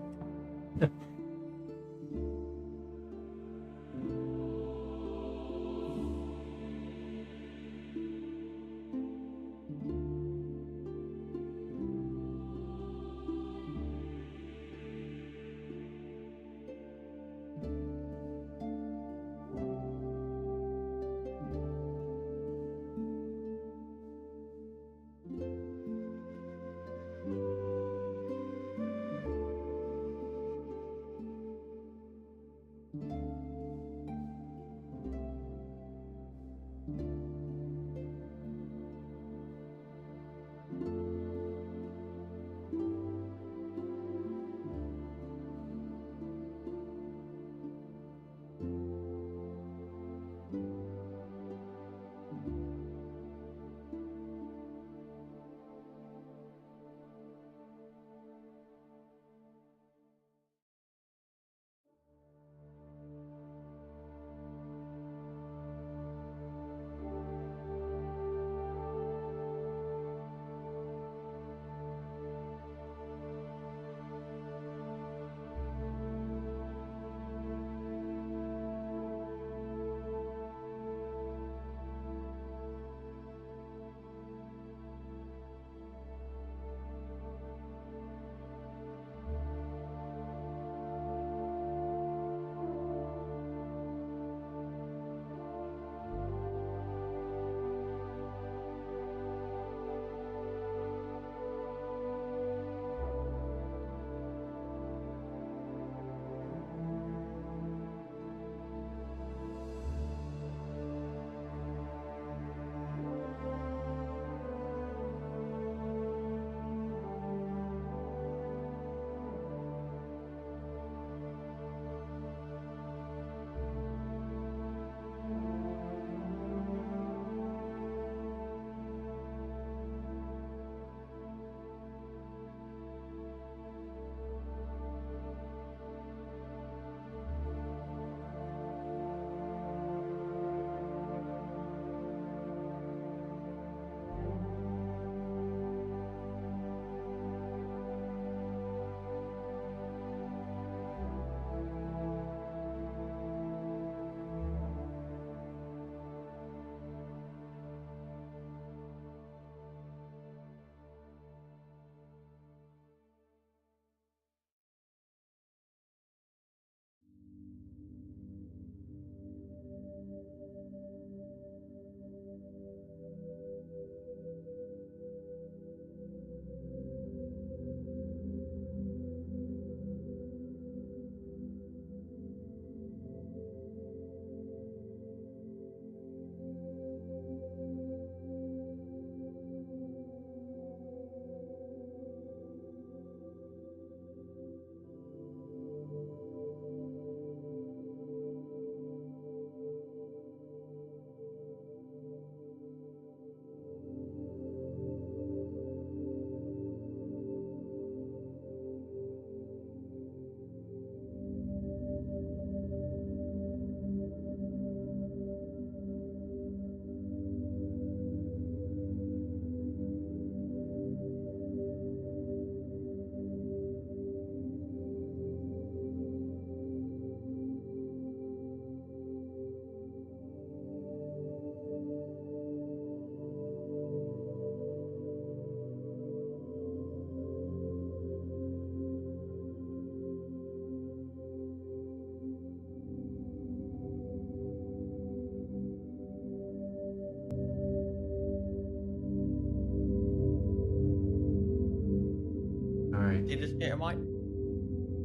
Alright, Did this get a mic?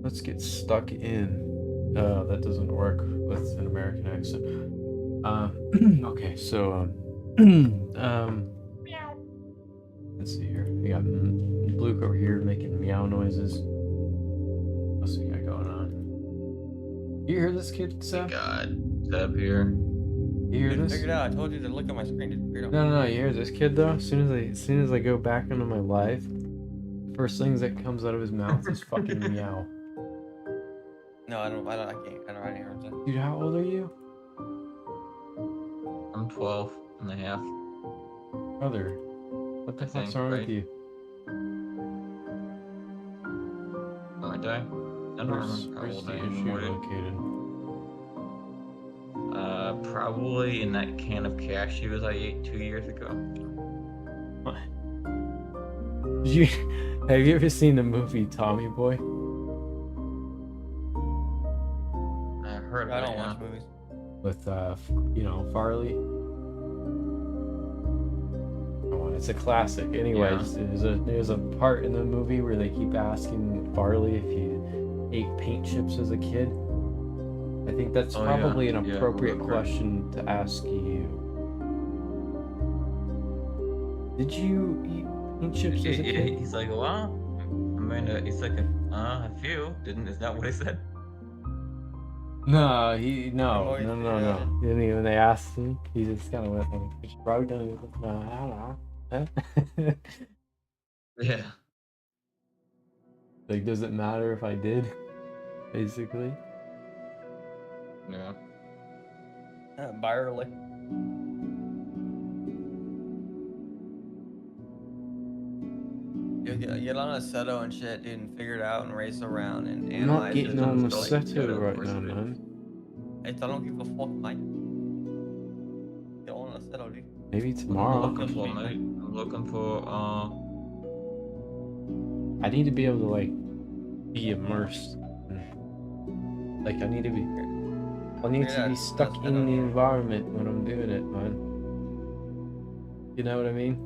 let's get stuck in. That doesn't work with an American accent. Okay, so, Meow. let's see here. We got Luke over here making meow noises. What's we got going on? You hear this kid, Seb? God, Seb here. You hear Just this? figured out. I told you to look at my screen. Just figured out. No. You hear this kid though? As soon as I go back into my life, first things that comes out of his mouth is fucking meow. No, I can't. I didn't hear him. Dude, how old are you? 12 and a half. Brother, what the I fuck's think, wrong right? with you? Aren't I? I don't remember how Where's old the I am. issue What located? probably in that can of cashews I ate 2 years ago. What? Have you ever seen the movie Tommy Boy? I heard of I it, don't yeah. watch movies. With Farley? Come on, it's a classic. Anyways, there's a part in the movie where they keep asking Farley if you ate paint chips as a kid. I think that's Oh, probably yeah. an Yeah, I appropriate remember. question to ask you. Did you eat paint chips as a kid? He's like, well, I mean, he's like, a few. Is that what he said? No, more you figure out it. Didn't even they asked him. He just kind of went like, "It's probably done." No, I don't know. Yeah. Like, does it matter if I did? Basically. Yeah. Barely. You get on a Seto and shit, dude, and figure it out and race around and I'm not analyze getting it. on the Like, Seto Seto right for now, speed. man. I don't give a fuck, mate. Get on a Seto, dude. Maybe I'm tomorrow. looking for, mate. I'm looking for, I need to be able to like be immersed. Like I need to be stuck in the environment when I'm doing it, man. You know what I mean?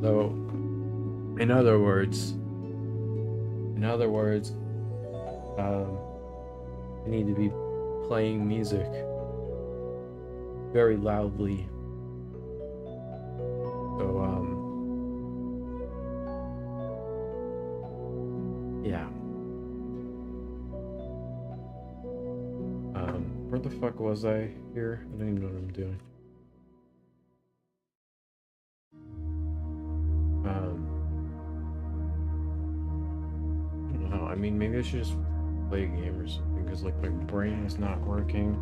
So, in other words, I need to be playing music very loudly. So, yeah. Where the fuck was I here? I don't even know what I'm doing. I don't know. I mean, maybe I should just play a game or something, because like my brain is not working.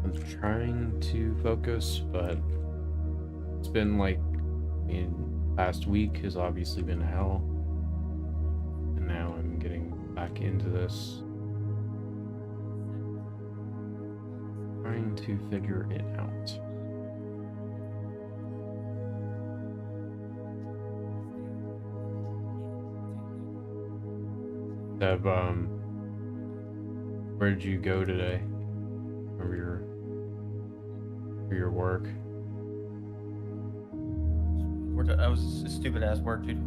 I'm trying to focus, but it's been like, I mean, past week has obviously been hell, and now I'm getting back into this, trying to figure it out. Deb, where did you go today for your work? That was a stupid ass work, dude.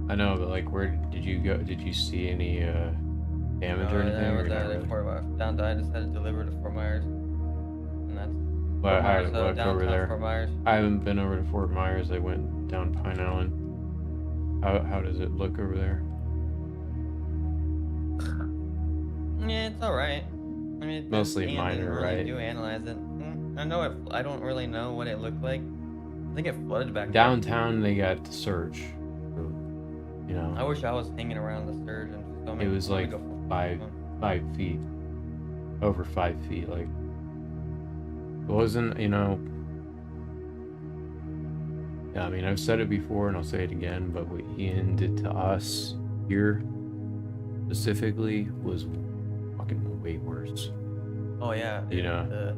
I know, but like, where did you go? Did you see any damage or anything? I Or was not at really? Fort Myers. Down I just had to deliver to Fort Myers, and that's Well, how Myers, did it look over downtown there? Fort Myers. I haven't been over to Fort Myers. I went down Pine Island. How does it look over there? Yeah, it's all right. I mean, Mostly Ian minor, didn't really right? do analyze it. I know it. I don't really know what it looked like. I think it flooded back Downtown, they got the surge. You know, there. I wish I was hanging around the surge and it was like 5 feet, over 5 feet. Like, it wasn't, you know. Yeah, I mean, I've said it before and I'll say it again, but what Ian did to us here specifically was fucking way worse. Oh yeah. You know,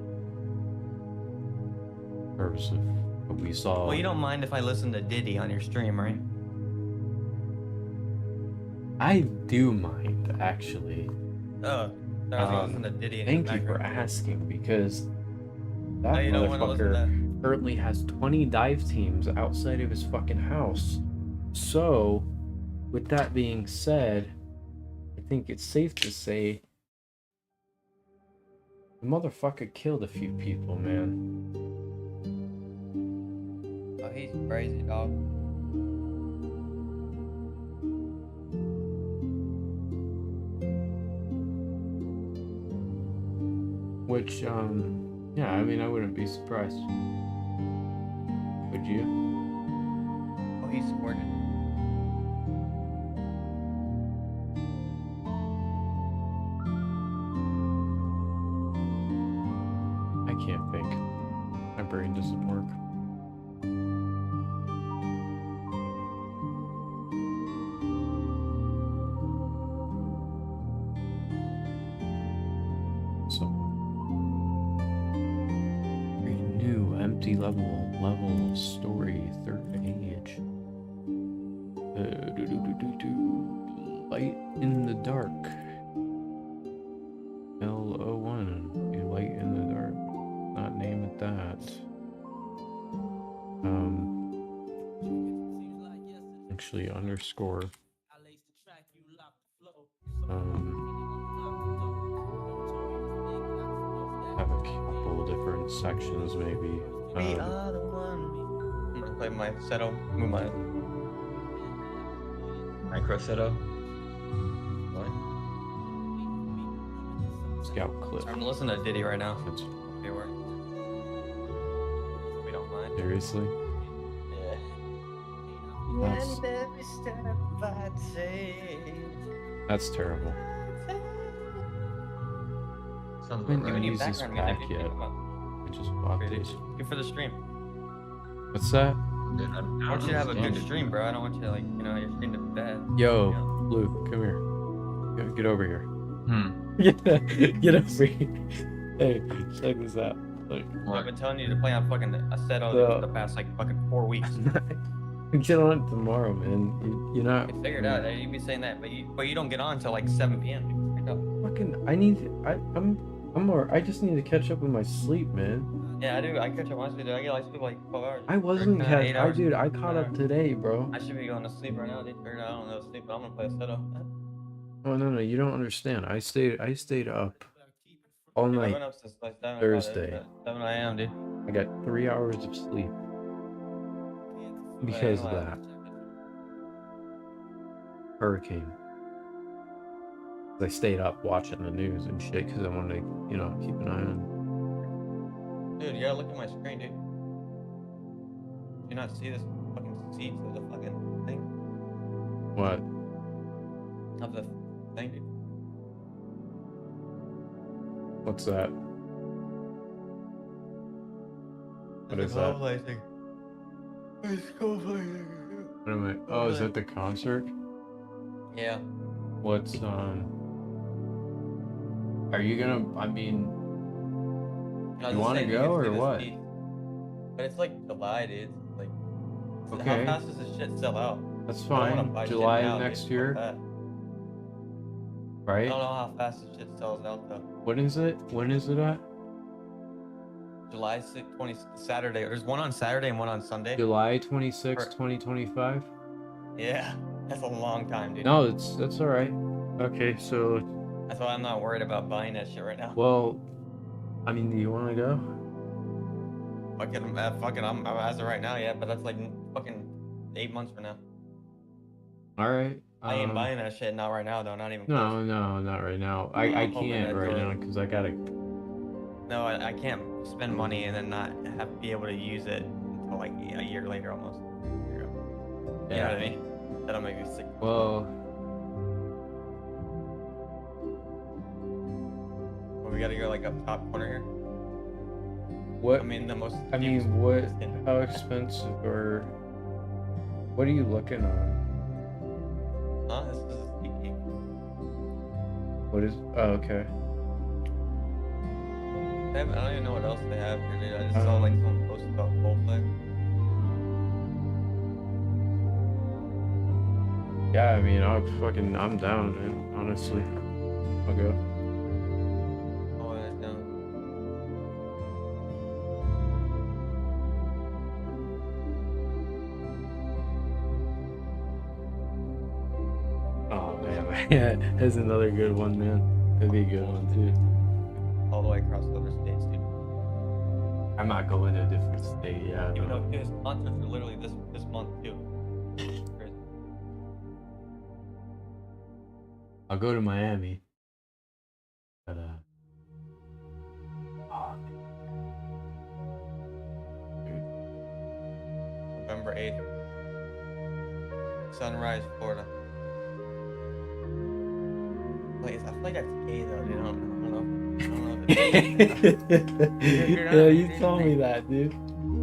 purpose of what we saw. Well, you don't mind if I listen to Diddy on your stream, right? I do mind, actually. Oh, I was gonna listen to Diddy. Thank you for asking, because that Oh, you don't wanna listen motherfucker currently has 20 dive teams outside of his fucking house. So, with that being said, I think it's safe to say the motherfucker killed a few people, man. Oh, he's crazy, dog. Which, yeah, I mean, I wouldn't be surprised. Would you? Oh, he's squirting. level, story, third age. Light in the dark. L01. Be light in the dark. Not name it that. Actually underscore. Have a couple different sections maybe. We are the one. I'm gonna play my Seto, move my Micro Seto. What? Scout clip. I'm gonna listen to Diddy right now. That's Okay, where? We don't mind. seriously? Yeah. That's- And every step I take. That's terrible. Sounds I about didn't right. even Need use this background pack music. yet. I just bought this. Good for the stream. What's that? Dude, I want you to have a good stream, bro. I don't want you to, like, you know, your stream to be bad. Yo, You know? Luke, come here. Get over here. Hmm. Get over here. Hey, check this out. Look. I've been telling you to play on fucking Aceto So- the past, like, fucking 4 weeks. Get on it tomorrow, man. You're not. I figured out. You'd be saying that, but you don't get on until like 7 p.m. Pick up. Fucking. I just need to catch up with my sleep, man. Yeah, I do. I catch up honestly, dude. I get like sleep like 12 hours. I wasn't Or, 8 catch. hours. Dude, I caught up today, bro. I should be going to sleep right now, dude. Figured out I don't know sleep, but I'm gonna play Aceto. Oh no, you don't understand. I stayed up all Dude, I night. went up since like 7 Thursday. 7 a.m., dude. I got 3 hours of sleep because of that hurricane. I stayed up watching the news and shit because I wanted to, you know, keep an eye on. Dude, you gotta look at my screen, dude. Do you not see this fucking seats of the fucking thing? What? Of the thing, dude. What's that? What is that? It's cold. What am I? Oh, is that the concert? Yeah. What's Are you gonna? I mean, No, You wanna go or what? But it's like July, dude. Like, Okay. how fast does this shit sell out? that's I don't wanna fine. buy shit July now, next dude. year, Fuck that. I right? don't know how fast this shit sells out though. When is it? When is it at? July 6th, 20 Saturday. There's one on Saturday and one on Sunday. July 26, For- 2025. Yeah, that's a long time, dude. No, that's all right. Okay, so That's why I'm not worried about buying that shit right now. well, I mean, do you want to go? Fucking, I'm as of right now, yeah, but that's like fucking 8 months from now. All right. I ain't buying that shit not right now though, not even No, close. not right now. I I'm hoping can't that right door- now because I gotta. No, I can't spend money and then not be able to use it until like a year later almost. You know what I mean? That'll make me sick. Well, Well, we gotta go like up top corner here. what? I mean, the most. I mean, what? How expensive or what are you looking on? Huh? This is a sneaky. What is? Oh, okay. I don't even know what else they have here, dude. I just saw like someone post about Coldplay. Yeah, I mean, I'm down, man. Honestly, I'll go. Oh, that's down. Oh man, yeah, that's another good one, man. That'd be a good one too. All the way across the other states, dude. I'm not going to a different state, yeah. Even no. though his concerts are literally this month too. It's crazy. I'll go to Miami. But oh, dude. November 8th. Sunrise, Florida. Wait, I feel like that's gay though, dude. I don't know. I don't know if it's Yeah, you told me that, dude.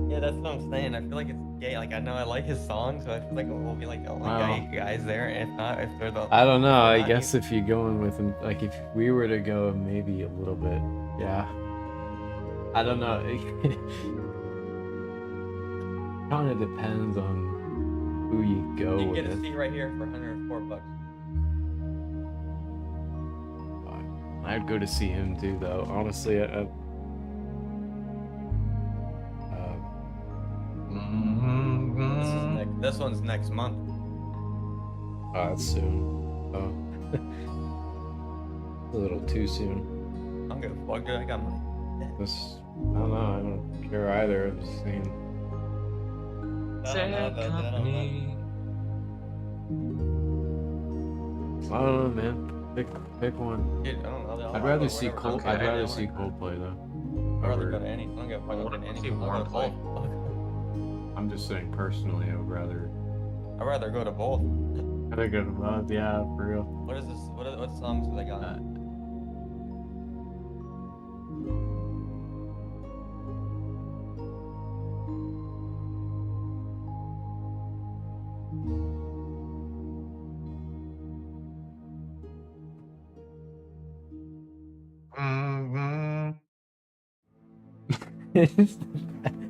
Yeah, that's what I'm saying. I feel like it's gay. Like, I know I like his songs, but I feel like it will be like only Wow. gay guys there. If not, if they're the. I don't know. I not guess if you're going with him, like if we were to go, maybe a little bit. Yeah. I don't know. kind of depends on who you go You can with. get a seat right here for $104. I'd go to see him too, though. Honestly, This one's next month. oh, that's soon. Oh, a little too soon. I'm gonna fuck it. I got money. I don't know. I don't care either. I'm just saying. Sad company. I don't know, man. Pick one. Dude, I don't know. I'd rather see Coldplay. I'd rather see Coldplay though. I'd rather go to any. I don't give a fuck about any. See Warren play. I'm just saying personally, I'd rather go to both. I'd go to both. Yeah, for real. What is this? What songs do they got?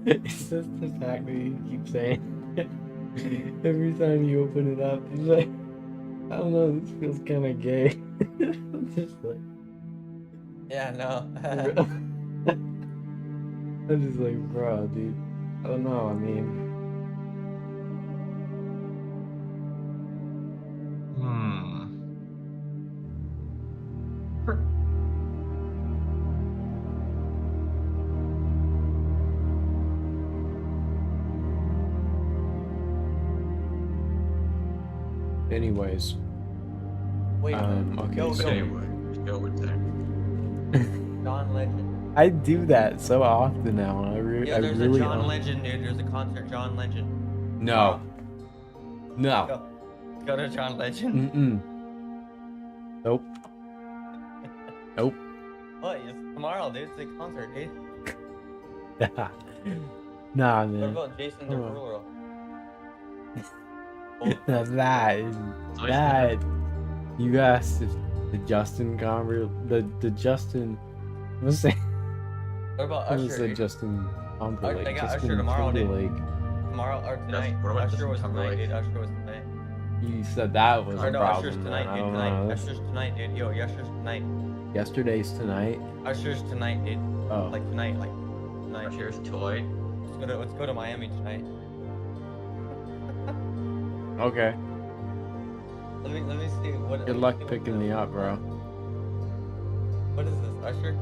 It's just the fact that you keep saying every time you open it up, it's like, I don't know, this feels kind of gay. I'm just like, Yeah, no. I'm just like, bro, dude. I don't know. I mean, anyways. Wait. Okay. Go. Anyway, go with that. John Legend. I do that so often now. Yeah, there's a John Legend, dude. There's a concert, John Legend. No. No. Go to John Legend. Nope. Nope. What? It's tomorrow, dude. It's a concert, dude. Nah, What man. about Jason Derulo? Now that you asked the Justin the Justin. What's that? What about What was Usher? the Dude? Justin Timberlake? They got Justin Usher tomorrow, dude. Timberlake. Tomorrow or tonight? What about Usher was Justin tonight, dude. Timberlake? Usher was tonight. You said that was Or a no, problem. Usher's man. tonight, I dude. don't Tonight. know. Usher's tonight, dude. Yo, Usher's tonight. Yesterday's tonight. Usher's tonight, dude. Oh. Like tonight, like tonight. Cheers, toy. Let's go to Miami tonight. Okay. Let me see what. Good luck picking me up, bro. What is this, Usher?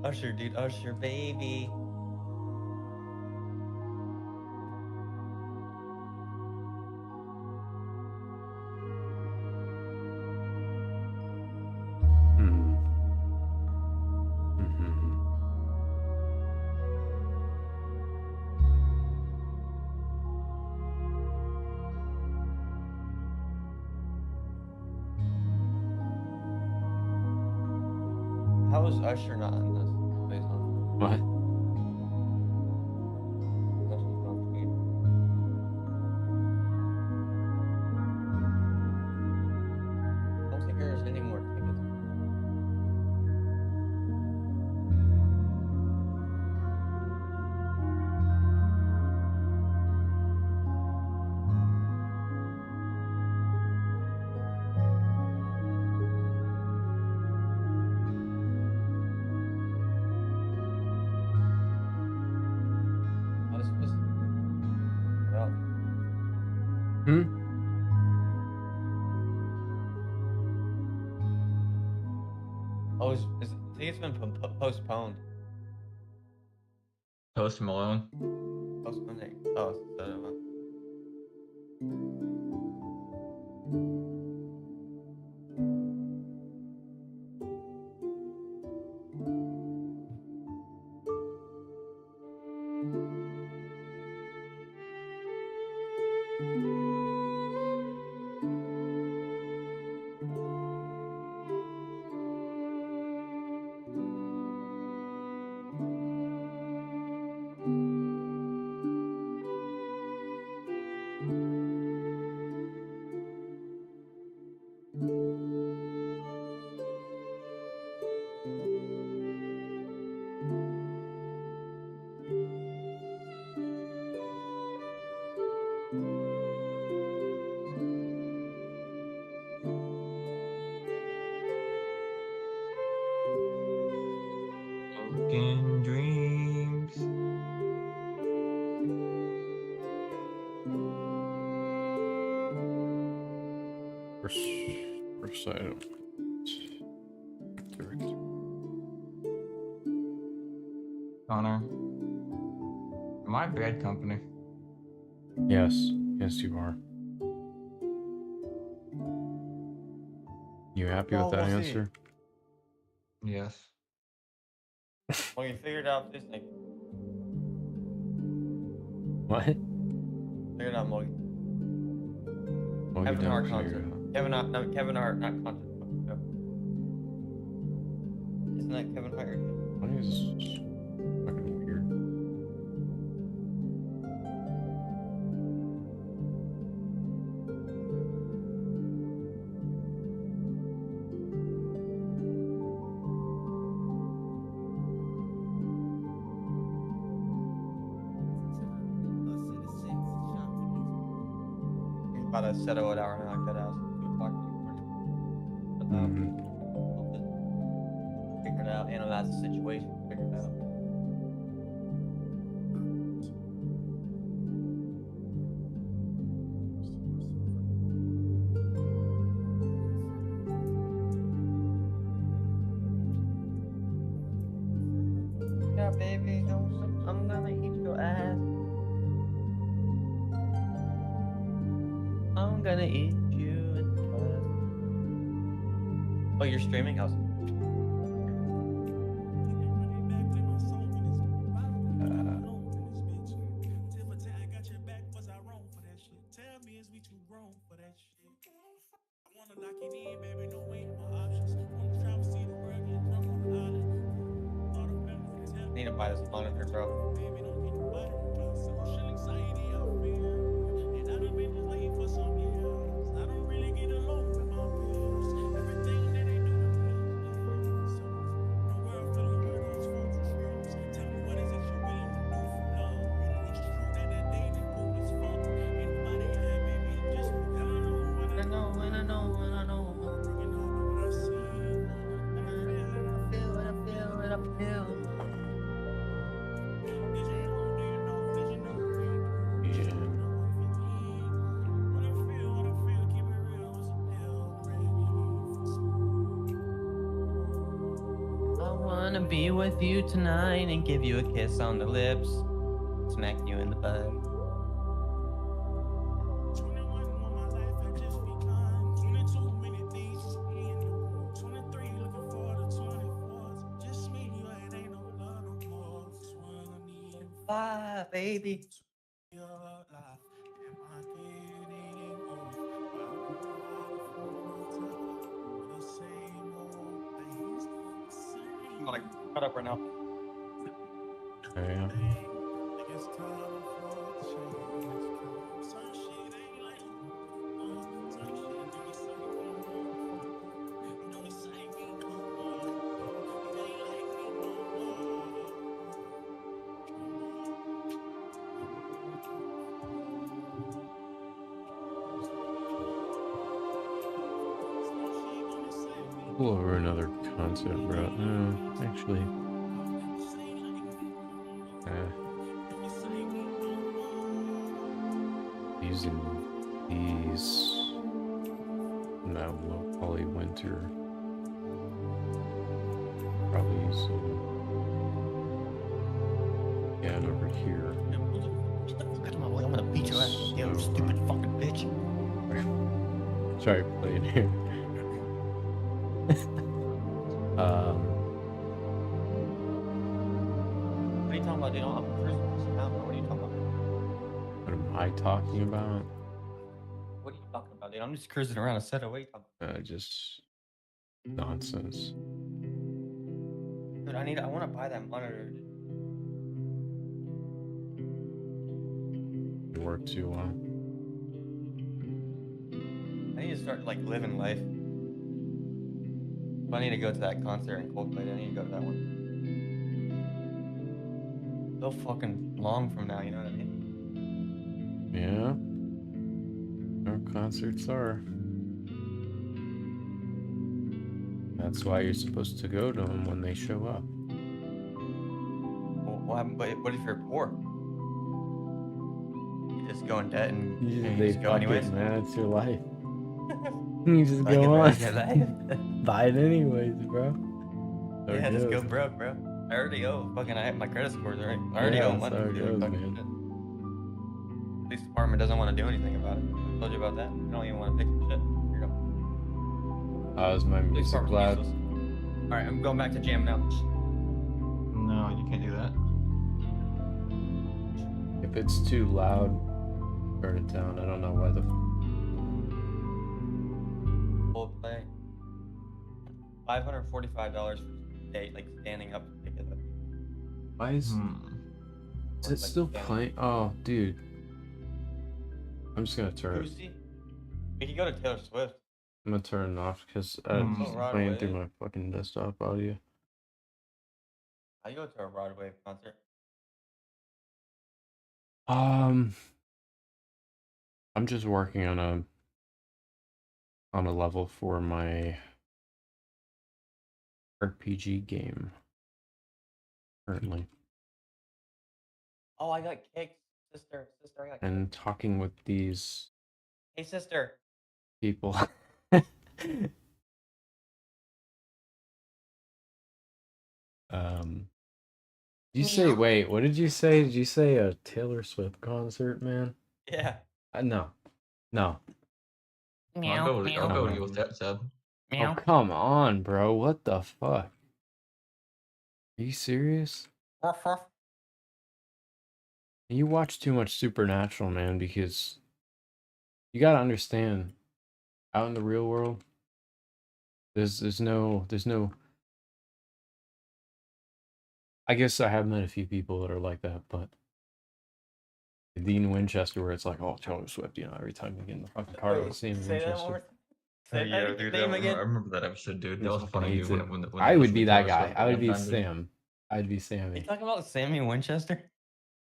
Usher, dude, Usher, baby. How is Usher not in this? Please, What? Usher's not sweet. I don't think there's any more tickets. What is this? What else? Oh, I think it's been postponed. Post Malone. Postponed. Oh, so, Broken dreams. First item. Character. Connor, am I bad company? Yes, you are. You happy with that we'll see. answer? Yes. Well, you figured out this thing. What? Figured out Mogi. Well, you Kevin Hart don't figure concert. it out. Kevin Hart, not concert. No. Isn't that Kevin Hart? Why is this fucking weird? He's about to settle it out and knock that out. 2 o'clock in the morning. But, figure it out. Analyze the situation. Figure it out. Yeah, baby, I'm gonna eat your ass. I'm gonna eat you in the butt. Oh, you're streaming? How's I need to buy this monitor, bro. I know. I feel. Yeah. I wanna be with you tonight and give you a kiss on the lips, smack you in the butt. Bye, baby. I'm gonna cut up right now. Yeah. Pull over another concept, bro. Actually. Using these. Now, probably winter. Probably using. Yeah, and over here. Get the fuck out of my way. I'm gonna beat your ass, you damn stupid fucking bitch. Sorry, playing here. What are you talking about, dude? I'm cruising now. What are you talking about? What am I talking about? What are you talking about, dude? I'm just cruising around a set of weight. Just nonsense. Dude, I want to buy that monitor. It worked too well. I need to start like living life. I need to go to that concert in Coldplay. I need to go to that one. So fucking long from now, you know what I mean? Yeah. Our concerts are. That's why you're supposed to go to them when they show up. Well, what if you're poor? You just go in debt and you They just go fuck it, anyways. man. It's your life. You just Fuck it, go bro, on. it's your life. Buy it anyways, bro. So Yeah, it just go goes. broke, bro. I already owe my credit score's already. I already Yeah, owe that's money how to it the goes, fucking man. shit. Police department doesn't want to do anything about it. I told you about that. They don't even want to fix the shit. Here you go. How's my Police music department's loud? useless. All right, I'm going back to jam now. No, you can't do that. If it's too loud, turn it down. I don't know why the. Coldplay. $545 for day, like standing up ticket. Why is Or it it's, like, still standing. playing? Oh, dude. I'm just gonna turn it. Lucy? We could go to Taylor Swift. I'm gonna turn it off because Hmm. it's Oh, playing through Broadway. my fucking desktop audio. I go to a Broadway concert. I'm just working on a level for my RPG game currently, Oh, I got kicked. Sister, I got and kicked. talking with these Hey, sister. people. Did you say, wait, what did you say? Did you say a Taylor Swift concert, man? Yeah. No. No. I'll go with No. you with that, Seb. Oh, come on, bro. What the fuck? Are you serious? You watch too much Supernatural, man, because you gotta understand, out in the real world, there's no I guess I have met a few people that are like that, but Dean Winchester, where it's like, oh, Taylor Swift, every time you get in the fucking car with Wait, Sam say that Winchester. more. Say Yeah, that dude, name I again. remember that episode, dude. That He was fucking funny, hates dude. it. When I they would listened be to that Taylor guy. Swift I at would one be time, dude. Sam. I'd be Are Sammy. you talking about Sammy Winchester?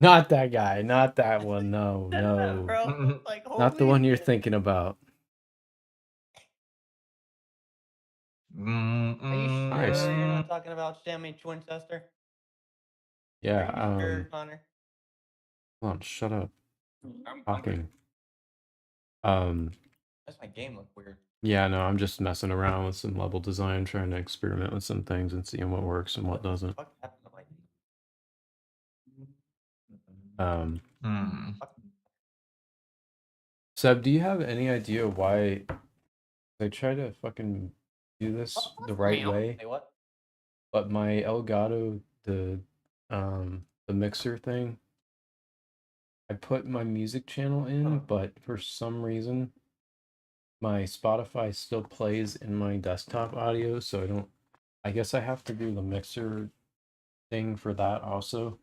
Not that guy. Not that one. No, no. Bro, like, Not the holy one you're shit. thinking about. Are you Nice. sure you're not talking about Sammy Winchester? Yeah. Are you sure, Connor? Hold on. Shut up. I'm Talking. That's my game look weird. Yeah, no, I'm just messing around with some level design, trying to experiment with some things and seeing what works and what doesn't. What happened to my Seb, do you have any idea why they try to fucking do this the right way? Hey, what? But my Elgato, the mixer thing, I put my music channel in, but for some reason my Spotify still plays in my desktop audio, so I guess I have to do the mixer thing for that also.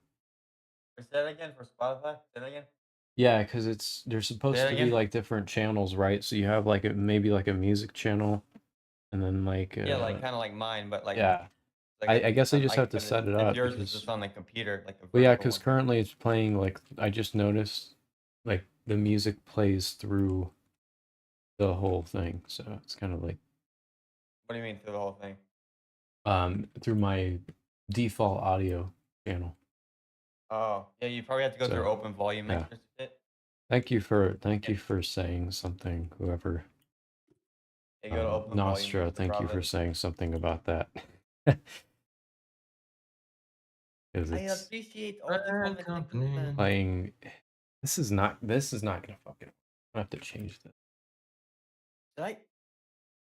Say that again for Spotify? Say that again? Yeah, because they're supposed to be again? like different channels, right? So you have like maybe like a music channel, and then like Yeah, like kind of like mine, but like yeah. like I guess I just have to but set it if up yours is because just on the computer, like a well, yeah, vertical because one. currently it's playing like I just noticed like the music plays through the whole thing, so it's kind of like What do you mean through the whole thing? through my default audio channel. Oh, yeah, you probably have to go through So, open volume yeah. mixers. Thank you for saying something, whoever. You go to open volume Nostra, mixer, thank you for probably. saying something about that. Because I it's appreciate all the comments. playing. This is not gonna fucking. I have to change this. Did I?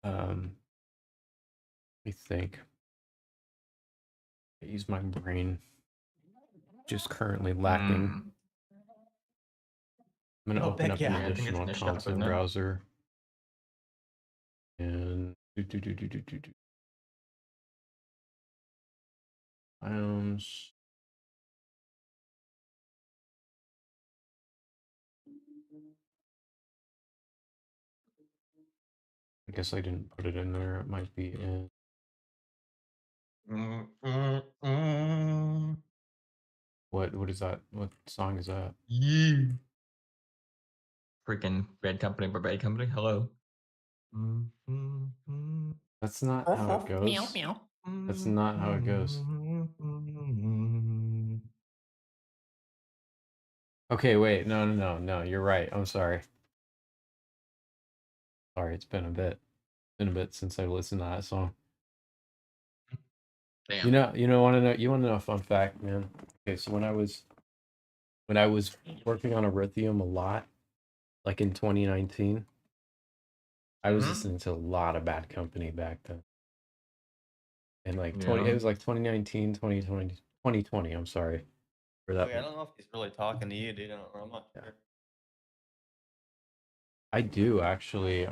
Let me think. I use my brain. Just currently lacking. I'm gonna open up an I think it's additional in the shop, console isn't it? browser. And Items. I guess I didn't put it in there. It might be in. What is that? What song is that? Yeah. Freaking Bad Company by Bad Company. Hello. That's not how it goes. Meow meow. That's not how it goes. Okay, wait. No. You're right. I'm sorry. Sorry, it's been a bit. Been a bit since I listened to that song. Damn. You want to know a fun fact, man? Okay, so when I was working on Erythium a lot, like in 2019, I was listening to a lot of Bad Company back then. And like it was like 2019, 2020, 2020, I'm sorry for that. Wait, I don't know if he's really talking to you, dude. I'm not sure. I do actually.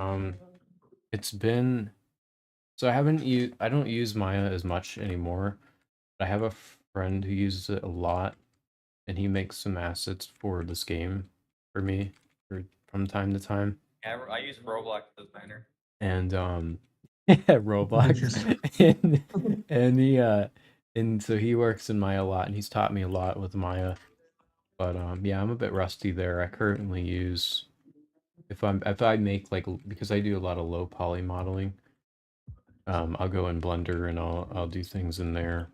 It's been so I don't use Maya as much anymore. But I have a friend who uses it a lot, and he makes some assets for this game for me from time to time. Yeah, I use Roblox as banner. And Roblox. And so he works in Maya a lot, and he's taught me a lot with Maya. But yeah, I'm a bit rusty there. I currently use if I make like because I do a lot of low poly modeling. I'll go in Blender and I'll do things in there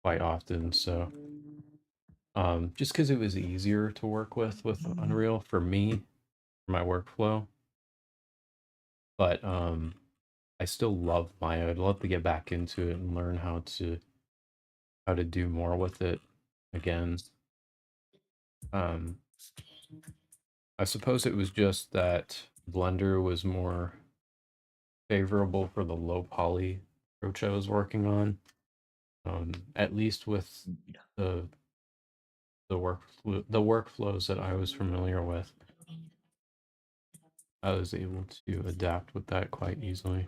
quite often. So just because it was easier to work with Unreal for me, for my workflow. But I still love Maya. I'd love to get back into it and learn how to do more with it again. I suppose it was just that Blender was more favorable for the low poly approach I was working on. At least with the workflows that I was familiar with. I was able to adapt with that quite easily.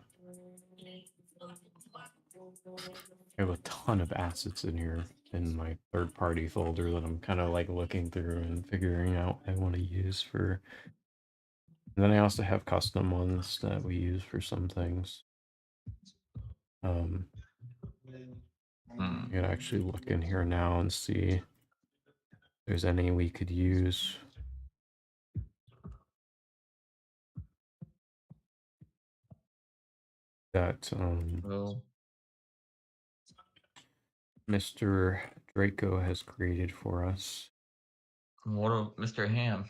I have a ton of assets in here in my third-party folder that I'm kind of like looking through and figuring out what I want to use for. And then I also have custom ones that we use for some things. I could actually look in here now and see if there's any we could use. That Mr. Draco has created for us. What of Mr. Ham?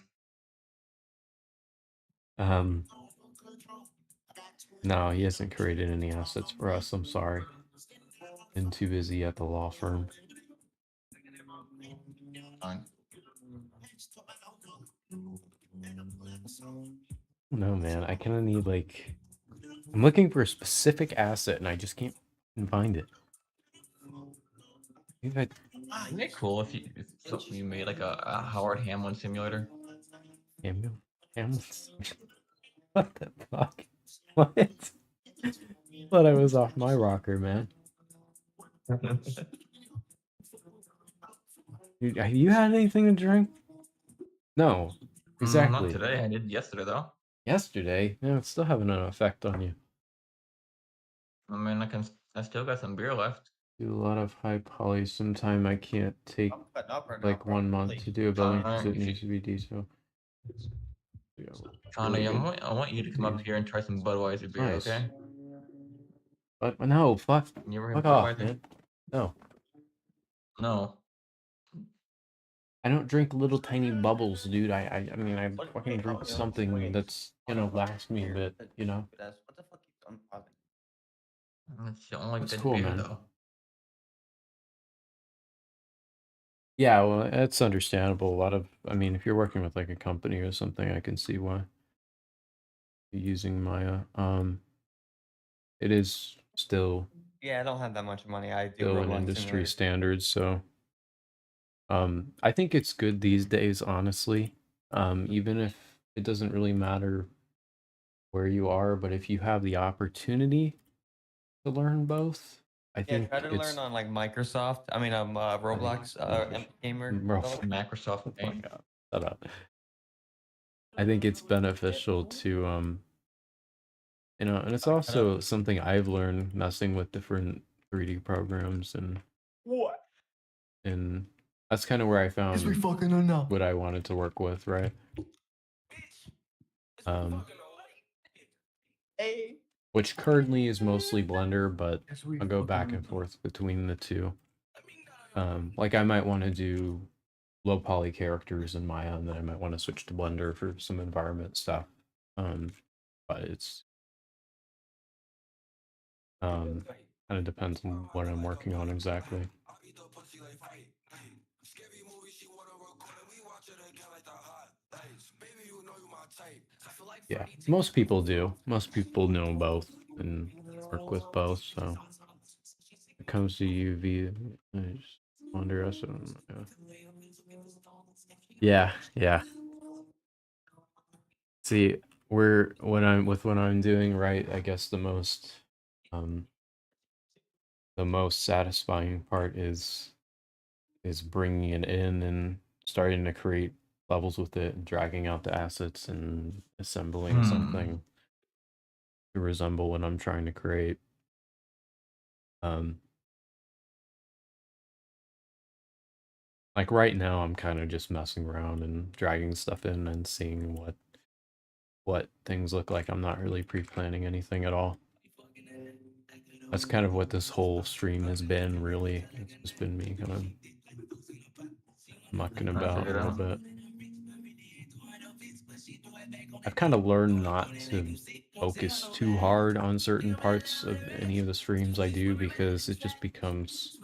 No, he hasn't created any assets for us. I'm sorry. Been too busy at the law firm. Fine. No, man. I kind of need like I'm looking for a specific asset and I just can't find it. Isn't it cool if you made like a Howard Hamlin simulator? Hamlin? What the fuck? What? Thought I was off my rocker, man. Dude, have you had anything to drink? No. Exactly. Not today. I did yesterday though. Yesterday? No, it's still having an effect on you. I mean, I still got some beer left. Do a lot of high poly. Sometime I can't take like 1 month to do a building because it needs to be detailed. Connie, I want you to come up here and try some Budweiser beer, Nice. okay? But no, fuck. You ever Fuck have off, Budweiser? man. No. No. I don't drink little tiny bubbles, dude. I mean, I fucking drink something that's gonna last me a bit, you know? What the fuck keeps unpausing? That's the only That's good cool, beer, man. though. Yeah, well, that's understandable. A lot of, I mean, if you're working with like a company or something, I can see why you're using Maya. It is still Yeah, I don't have that much money. I do still an Roblox industry simulators. standard, so I think it's good these days, honestly. Even if it doesn't really matter where you are, but if you have the opportunity to learn both, I think try to learn on like Microsoft. I mean, Roblox, gamer. Microsoft. Oh my God, shut up. I think it's beneficial to you know, and it's also something I've learned messing with different 3D programs, and What? that's kind of where I found fucking know now. what I wanted to work with, right? Hey. Which currently is mostly Blender, but I'll go back and forth between the two. Like I might want to do low poly characters in Maya, and then I might want to switch to Blender for some environment stuff. But it's kind of depends on what I'm working on exactly. Yeah, most people do. Most people know both and work with both. So when it comes to UV, I just underestimate. Yeah, yeah. See, when I'm doing right, I guess the most satisfying part is bringing it in and starting to create levels with it, and dragging out the assets and assembling something to resemble what I'm trying to create. Like right now, I'm kind of just messing around and dragging stuff in and seeing what things look like. I'm not really pre-planning anything at all. That's kind of what this whole stream has been, really. It's just been me kind of mucking about a little bit. I've kind of learned not to focus too hard on certain parts of any of the streams I do, because it just becomes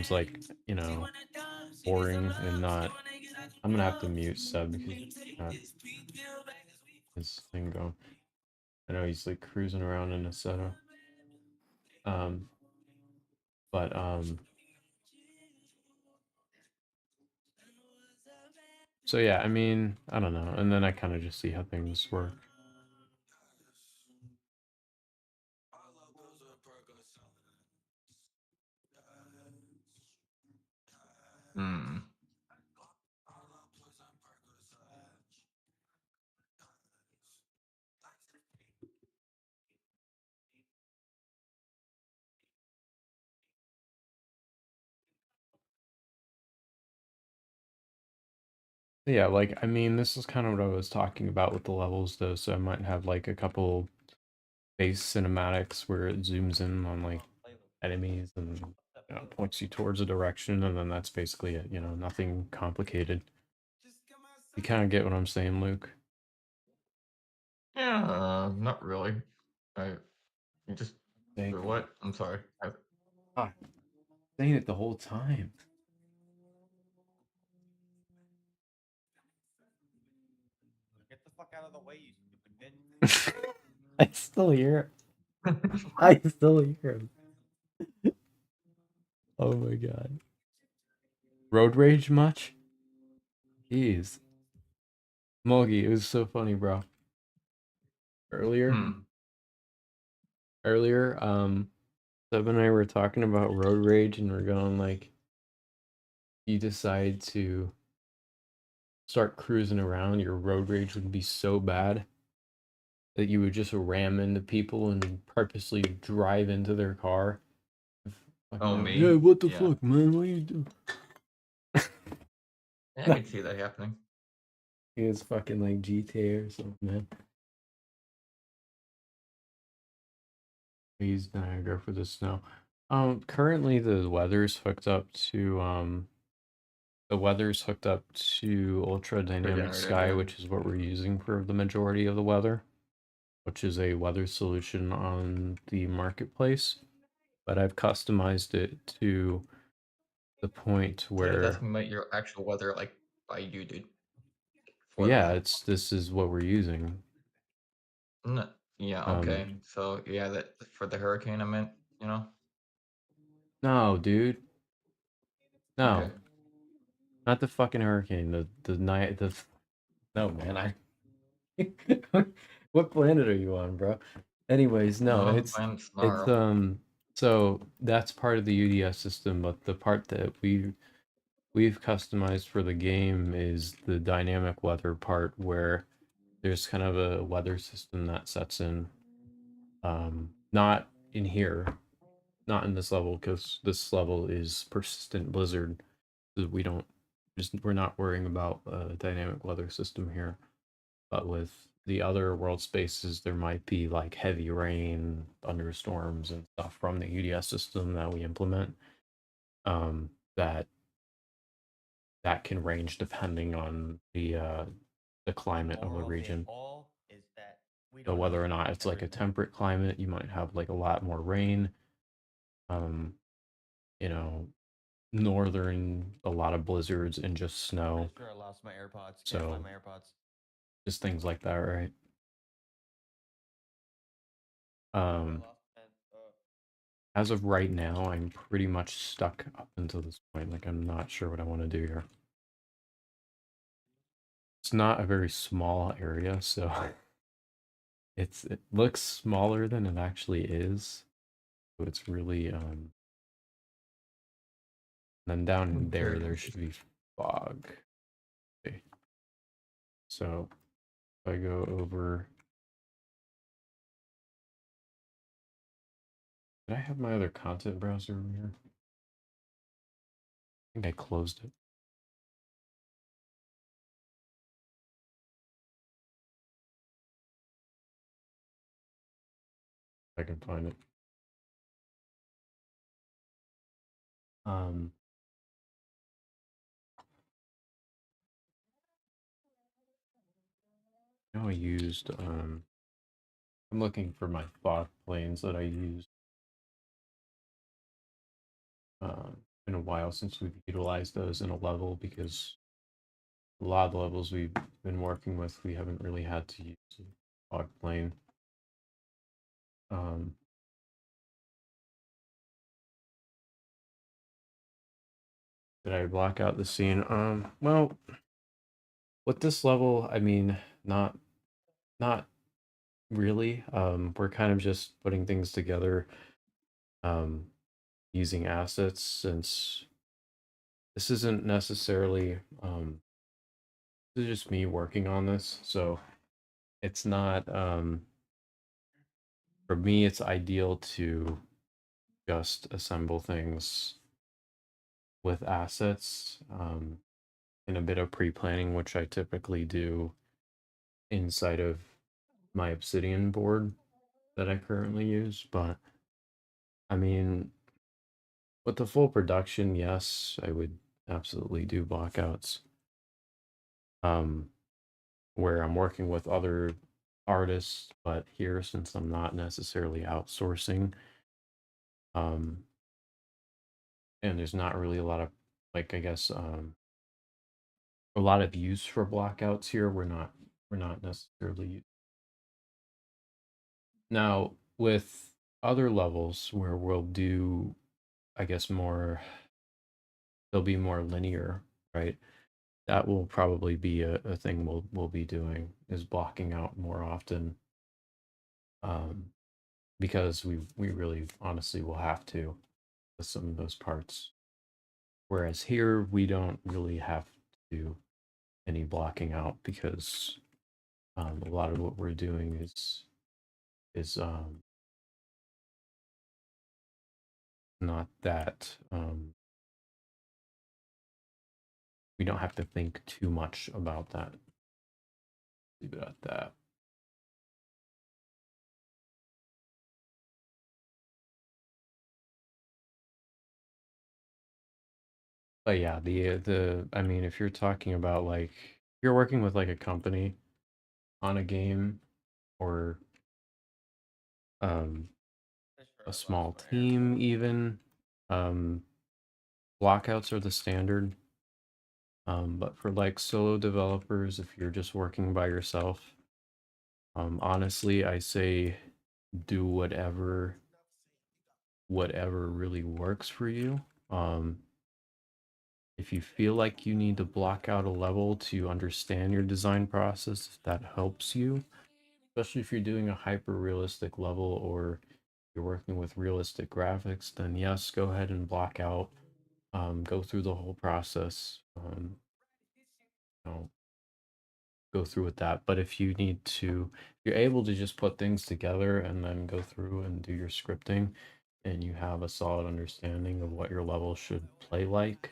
like, you know, boring and not. I'm gonna have to mute Seb because he's got his thing going. I know he's like cruising around in a setup. But so yeah, I mean, I don't know, and then I kind of just see how things work. Yeah, like, I mean, this is kind of what I was talking about with the levels, though, so I might have, like, a couple base cinematics where it zooms in on, like, enemies and, you know, points you towards a direction, and then that's basically it, you know, nothing complicated. You kind of get what I'm saying, Luke? Yeah, not really. You just Thank you. what? I'm sorry. Saying it the whole time. Get the fuck out of the way, you stupid bitch. I still hear it. I still hear him. Oh my god. Road rage much? Jeez. Mogi, it was so funny, bro. Earlier, Seb and I were talking about road rage, and we're going like, you decide to start cruising around, your road rage would be so bad that you would just ram into people and purposely drive into their car. Oh, me? Hey, what the Yeah. fuck, man? What are you doing? Yeah, I can see that happening. He was fucking like GTA or something, man. He's Niagara for the snow. Currently the weather's hooked up to ultra dynamic sky, which is what we're using for the majority of the weather, which is a weather solution on the marketplace. But I've customized it to the point where that's your actual weather, like by you, dude. yeah, this is what we're using. No, yeah, okay. So yeah, that for the hurricane, I meant, you know. No, dude. No. Okay. Not the fucking hurricane. The night. No, man. What planet are you on, bro? Anyways, no, it's so that's part of the UDS system, but the part that we've customized for the game is the dynamic weather part, where there's kind of a weather system that sets in, not in here, not in this level, because this level is persistent blizzard. We don't we're not worrying about a dynamic weather system here. But with the other world spaces, there might be like heavy rain, thunderstorms, and stuff from the UDS system that we implement. That can range depending on the climate of the Moral of it region. all is that we So don't whether know or not it's like a everything. temperate climate, you might have like a lot more rain. Um, you know, northern, a lot of blizzards and just snow. Pretty sure I lost my AirPods. Can't So find my AirPods. just things like that, right? I lost them. As of right now, I'm pretty much stuck up until this point. Like, I'm not sure what I want to do here. It's not a very small area, so it looks smaller than it actually is. So it's really then down there should be fog. Okay. So if I go over, did I have my other content browser over here? I think I closed it. I can find it. I used I'm looking for my fog planes that I used. Been a while since we've utilized those in a level because a lot of the levels we've been working with, we haven't really had to use a fog plane. Did I block out the scene? Well, with this level, I mean, not really. We're kind of just putting things together, using assets since this isn't necessarily, this is just me working on this, so it's not, for me, it's ideal to just assemble things with assets, and a bit of pre-planning, which I typically do inside of my Obsidian board that I currently use. But I mean, with the full production, yes, I would absolutely do blockouts. Where I'm working with other artists, but here, since I'm not necessarily outsourcing, and there's not really a lot of, like, I guess, a lot of use for blockouts here. We're not necessarily now with other levels where we'll do, I guess, more. They'll be more linear, right? That will probably be a thing we'll be doing, is blocking out more often, because we really honestly will have to with some of those parts. Whereas here we don't really have to do any blocking out because a lot of what we're doing is not that, we don't have to think too much about that. Leave it at that. But yeah, the I mean, if you're talking about, like, you're working with like a company on a game, or a small team even, blockouts are the standard. But for like solo developers, if you're just working by yourself, honestly, I say do whatever really works for you. If you feel like you need to block out a level to understand your design process, if that helps you, especially if you're doing a hyper realistic level or you're working with realistic graphics, then yes, go ahead and block out. Go through the whole process. You know, go through with that. But if you need to, you're able to just put things together and then go through and do your scripting, and you have a solid understanding of what your level should play like,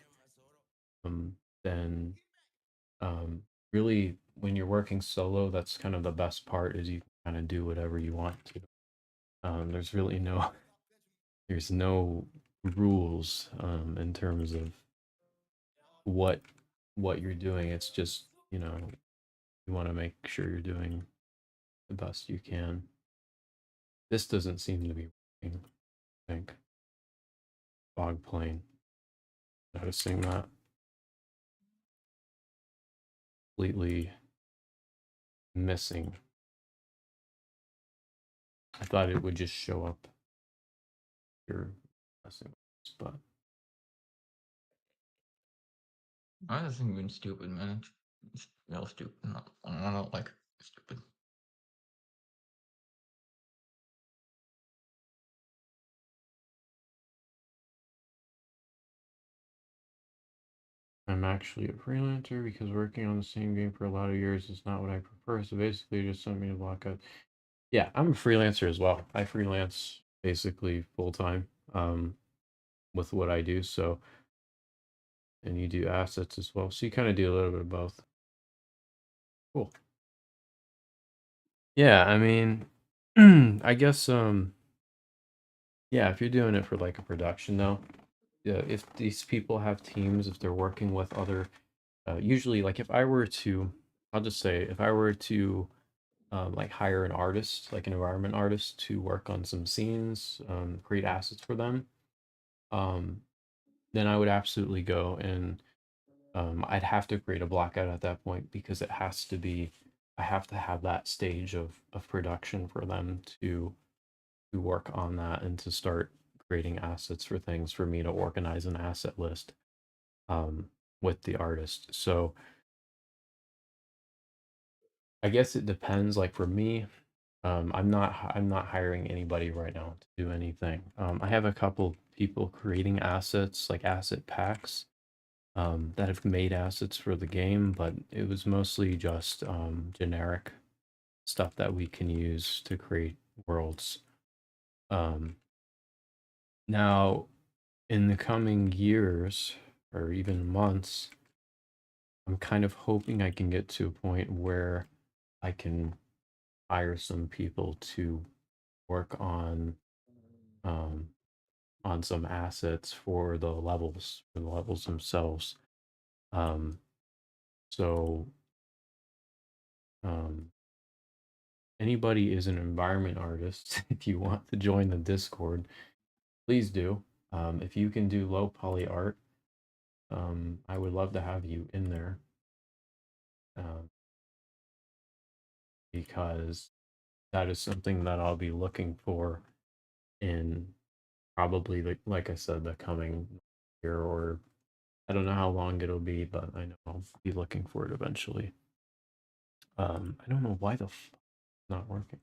then really when you're working solo, that's kind of the best part is you can kind of do whatever you want to. There's really no there's no rules in terms of what what you're doing. It's just, you want to make sure you're doing the best you can. This doesn't seem to be working, I think. Fog plane. Noticing that. Completely missing. I thought it would just show up. You're messing with this, but I just think being stupid, man. It's real stupid. I don't like stupid. I'm actually a freelancer because working on the same game for a lot of years is not what I prefer. So basically, it just sent me to block out. Yeah, I'm a freelancer as well. I freelance basically full time with what I do. So, and you do assets as well. So you kind of do a little bit of both. Cool. Yeah, I mean, I guess yeah, if you're doing it for like a production though, yeah, if these people have teams, if they're working with other, usually like if I were to, I'll just say if I were to like hire an artist, like an environment artist to work on some scenes, create assets for them, um, then I would absolutely go and I'd have to create a blockout at that point because it has to be, I have to have that stage of production for them to work on that and to start creating assets for things for me to organize an asset list with the artist. So I guess it depends. Like for me, I'm not hiring anybody right now to do anything. I have a couple people creating assets, like asset packs, that have made assets for the game, but it was mostly just generic stuff that we can use to create worlds. Um, Now, in the coming years or even months, I'm kind of hoping I can get to a point where I can hire some people to work um, on some assets for the levels themselves. Um, so um, anybody is an environment artist. If you want to join the Discord, please do. If you can do low poly art, I would love to have you in there. Because that is something that I'll be looking for in probably like I said, the coming year, or I don't know how long it'll be, but I know I'll be looking for it eventually. I don't know why the it's not working.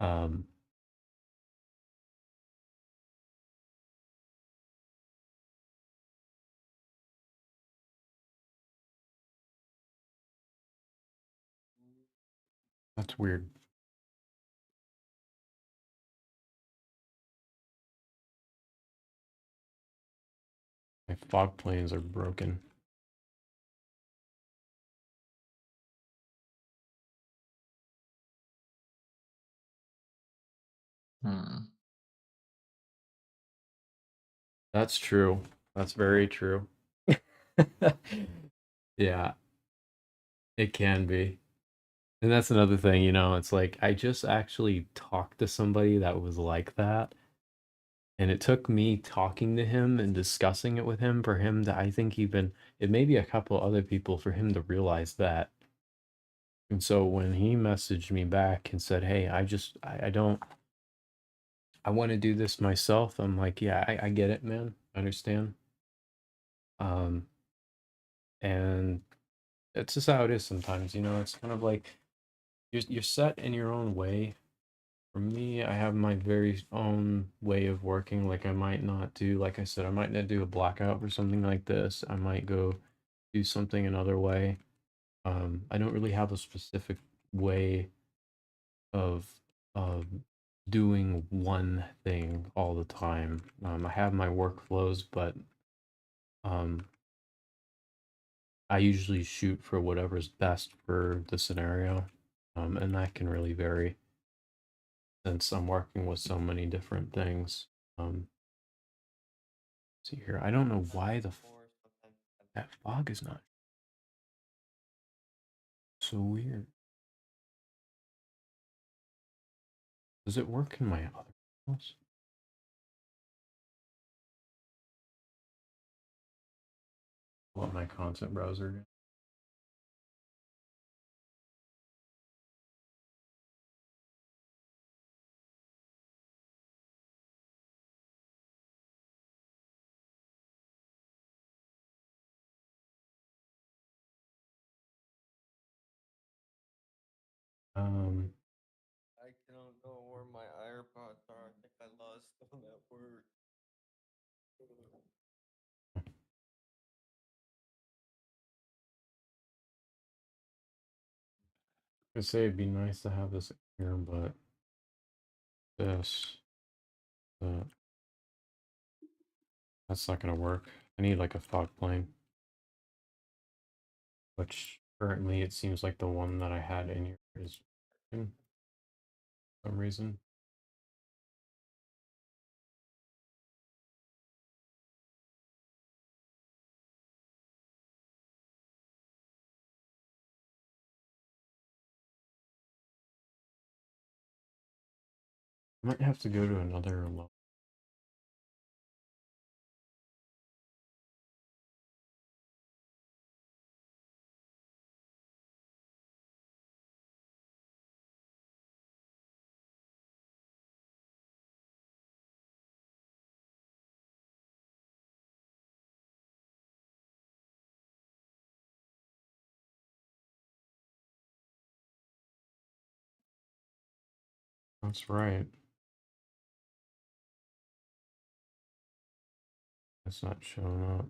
Um, that's weird. My fog planes are broken. Hmm. That's true. That's very true. Yeah, it can be. And that's another thing, it's like I just actually talked to somebody that was like that. And it took me talking to him and discussing it with him for him to, I think, even, it may be a couple other people for him to realize that. And so when he messaged me back and said, "Hey, I don't, I want to do this myself," I'm like, "Yeah, I get it, man. I understand." Um, and it's just how it is sometimes, it's kind of like you're set in your own way. For me, I have my very own way of working. Like I might not do, like I said, I might not do a blackout for something like this. I might go do something another way. I don't really have a specific way of doing one thing all the time. I have my workflows, but um, I usually shoot for whatever's best for the scenario, and that can really vary since I'm working with so many different things. See here, I don't know why that fog is not so weird. Does it work in my other files? What my content browser again? I don't know where my AirPods are. I think I lost them at work. I say it'd be nice to have this here, but this, uh, that's not gonna work. I need like a fog plane, which currently it seems like the one that I had in here is working for some reason. I might have to go to another level. That's right. It's not showing up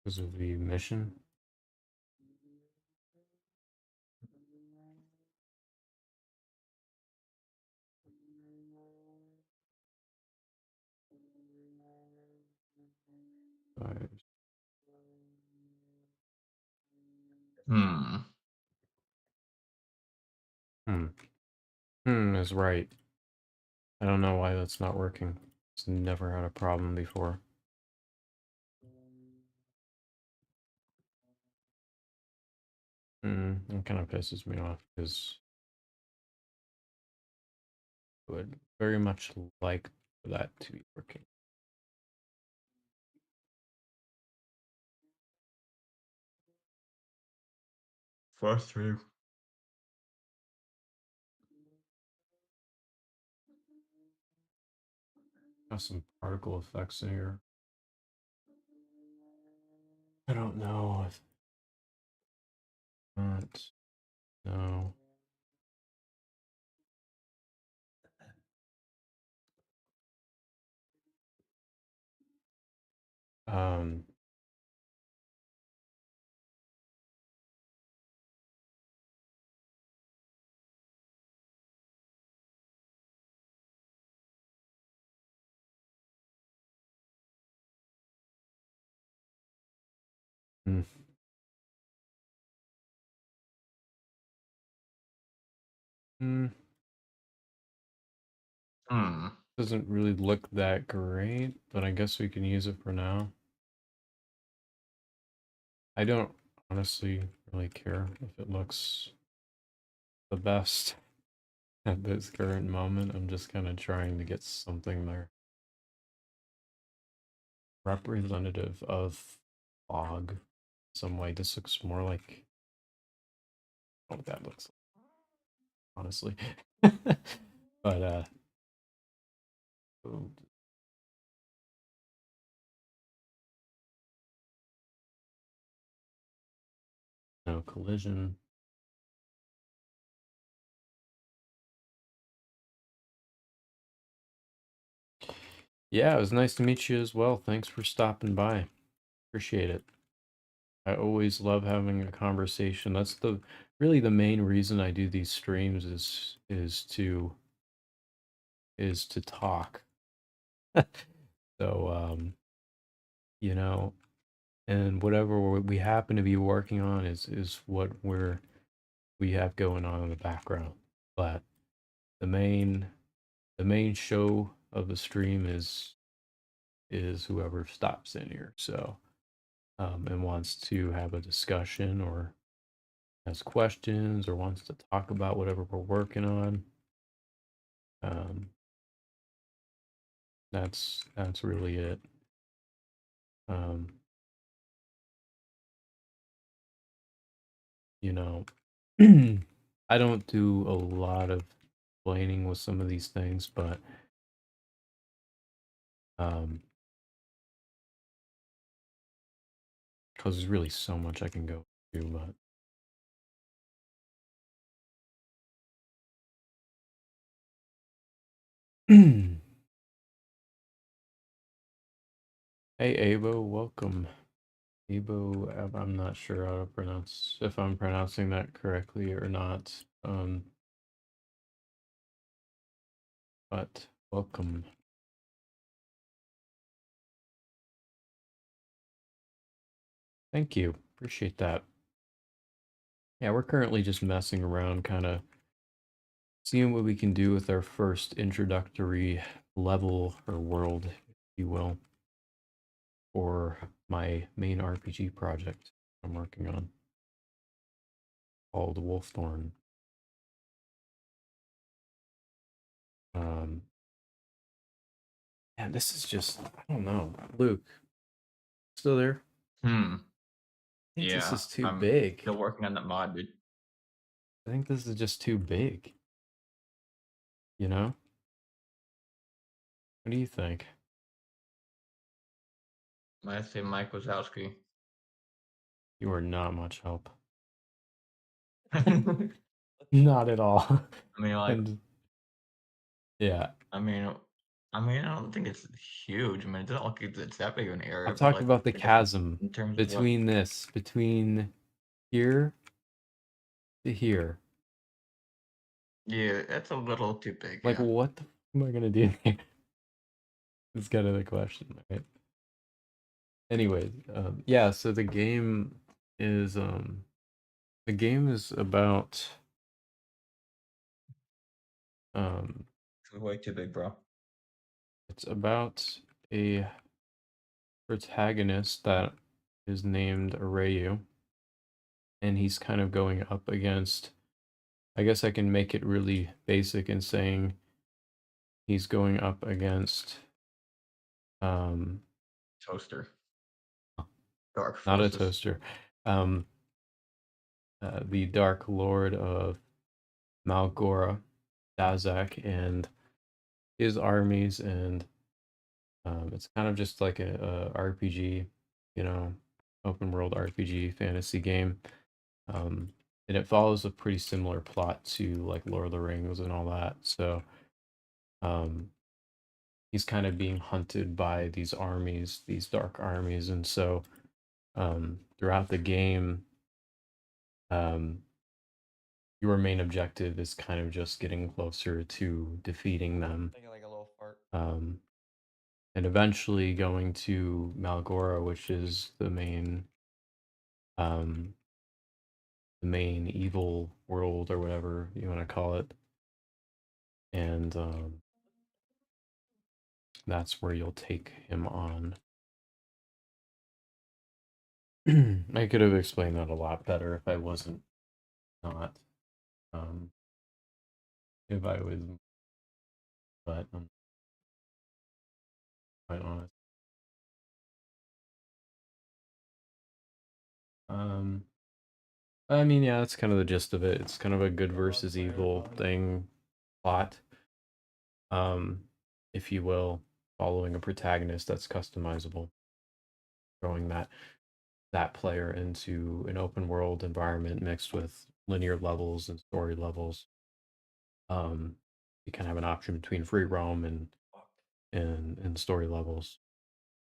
because of the mission. Guys. Hmm. Is right. I don't know why that's not working. It's never had a problem before. It kind of pisses me off because I would very much like for that to be working. First through. Got some particle effects in here. I don't know if not. No. Um. mm, mm, Hmm. Doesn't really look that great, but I guess we can use it for now. I don't honestly really care if it looks the best at this current moment. I'm just kind of trying to get something there representative of fog some way. This looks more like what that looks like, honestly. But oh, no collision. Yeah, it was nice to meet you as well. Thanks for stopping by. Appreciate it. I always love having a conversation. That's really the main reason I do these streams is to talk. So you know, and whatever we happen to be working on is what we have going on in the background. But the main the main show of the stream is whoever stops in here. So and wants to have a discussion or has questions or wants to talk about whatever we're working on. Um, that's really it. Um, you know, I don't do a lot of explaining with some of these things, but because there's really so much I can go through, but hey Abo, welcome. Abo, I'm not sure how to pronounce if I'm pronouncing that correctly or not. But welcome. Thank you. Appreciate that. Yeah, we're currently just messing around, kind of seeing what we can do with our first introductory level or world, if you will, for my main RPG project I'm working on called Wolfthorn. And this is just, I don't know. Luke, still there? Hmm. I think this Yeah, is too I'm big. still working on that mod, dude. I think this is just too big. You know? What do you think? Might say Mike Wazowski. You are not much help. I Not at all. mean, like, And yeah, I mean, I don't think it's huge. I mean, it doesn't look like it's that big of an area, I'm but talking like, about the I guess chasm in terms of what, between here to here. yeah, that's a little too big. Like, Yeah. what the f am I gonna do there? Is kind of the question, right? Anyways, yeah. So the game is about um, It's way too big, bro. it's about a protagonist that is named Arayu, and he's kind of going up against. I guess I can make it really basic in saying he's going up against um Toaster. Dark not a forces. toaster, um the Dark Lord of Malgora, Dazak, and his armies, and it's kind of just like a RPG, you know, open world RPG fantasy game. And it follows a pretty similar plot to like Lord of the Rings and all that. So um, he's kind of being hunted by these armies, these dark armies, and so throughout the game, um, your main objective is kind of just getting closer to defeating them, Taking like a little fart. um, and eventually going to Malgora, which is um, the main evil world or whatever you want to call it, and that's where you'll take him on. I could have explained that a lot better if I wasn't not um, if I was, but I'm quite honest. Um, I mean, yeah, that's kind of the gist of it. It's kind of a good versus evil thing plot, um, if you will, following a protagonist that's customizable, throwing that player into an open world environment mixed with linear levels and story levels. You can have an option between free roam and story levels.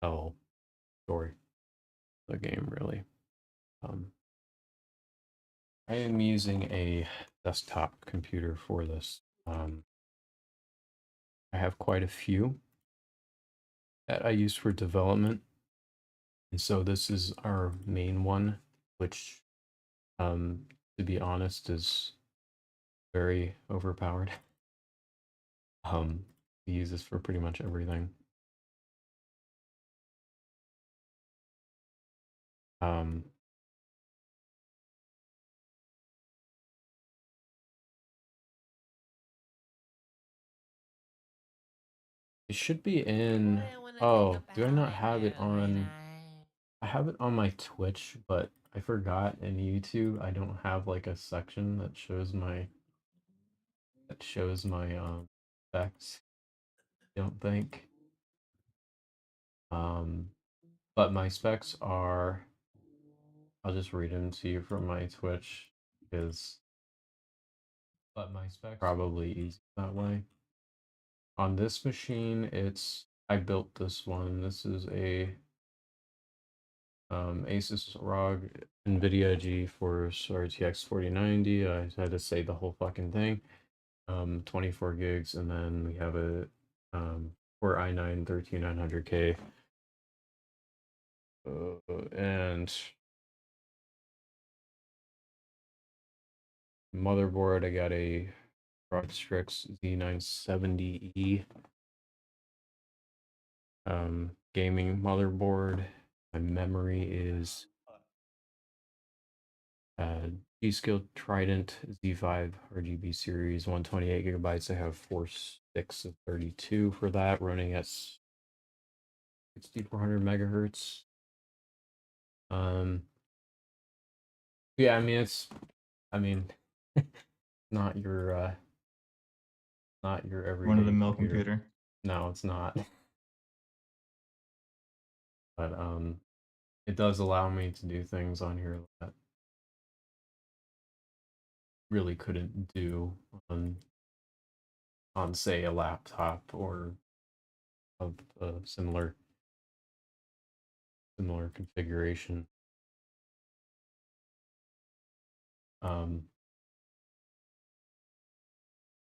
Tell story the game really. I am using a desktop computer for this. I have quite a few that I use for development. And so this is our main one, which, to be honest, is very overpowered. We use this for pretty much everything. It should be in. Oh, do I not have it on? I have it on my Twitch, but I forgot in YouTube I don't have like a section that shows my specs. I don't think. But my specs are. I'll just read them to you from my Twitch, because but my specs probably easy that way. On this machine, I built this one. This is a Asus ROG NVIDIA GeForce RTX 4090. I had to say the whole fucking thing. 24 gigs, and then we have a Core i9 13900K. And motherboard, I got a ROG Strix Z970E gaming motherboard. My memory is G-Skill Trident Z5 RGB series, 128 gigabytes. I have 4 sticks of 32 for that, running at 6400 megahertz. Yeah, I mean, not your everyday One of the mill computer. computer. No, it's not. But it does allow me to do things on here that really couldn't do on say a laptop or of a similar configuration.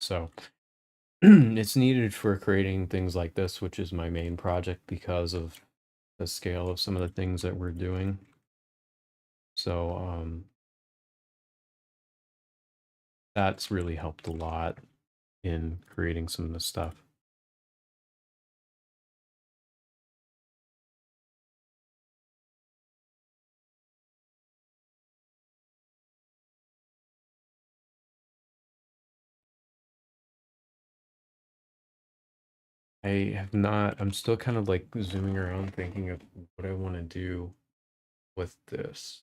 So it's needed for creating things like this, which is my main project because of the scale of some of the things that we're doing. So that's really helped a lot in creating some of the stuff. I'm still kind of like zooming around thinking of what I want to do with this.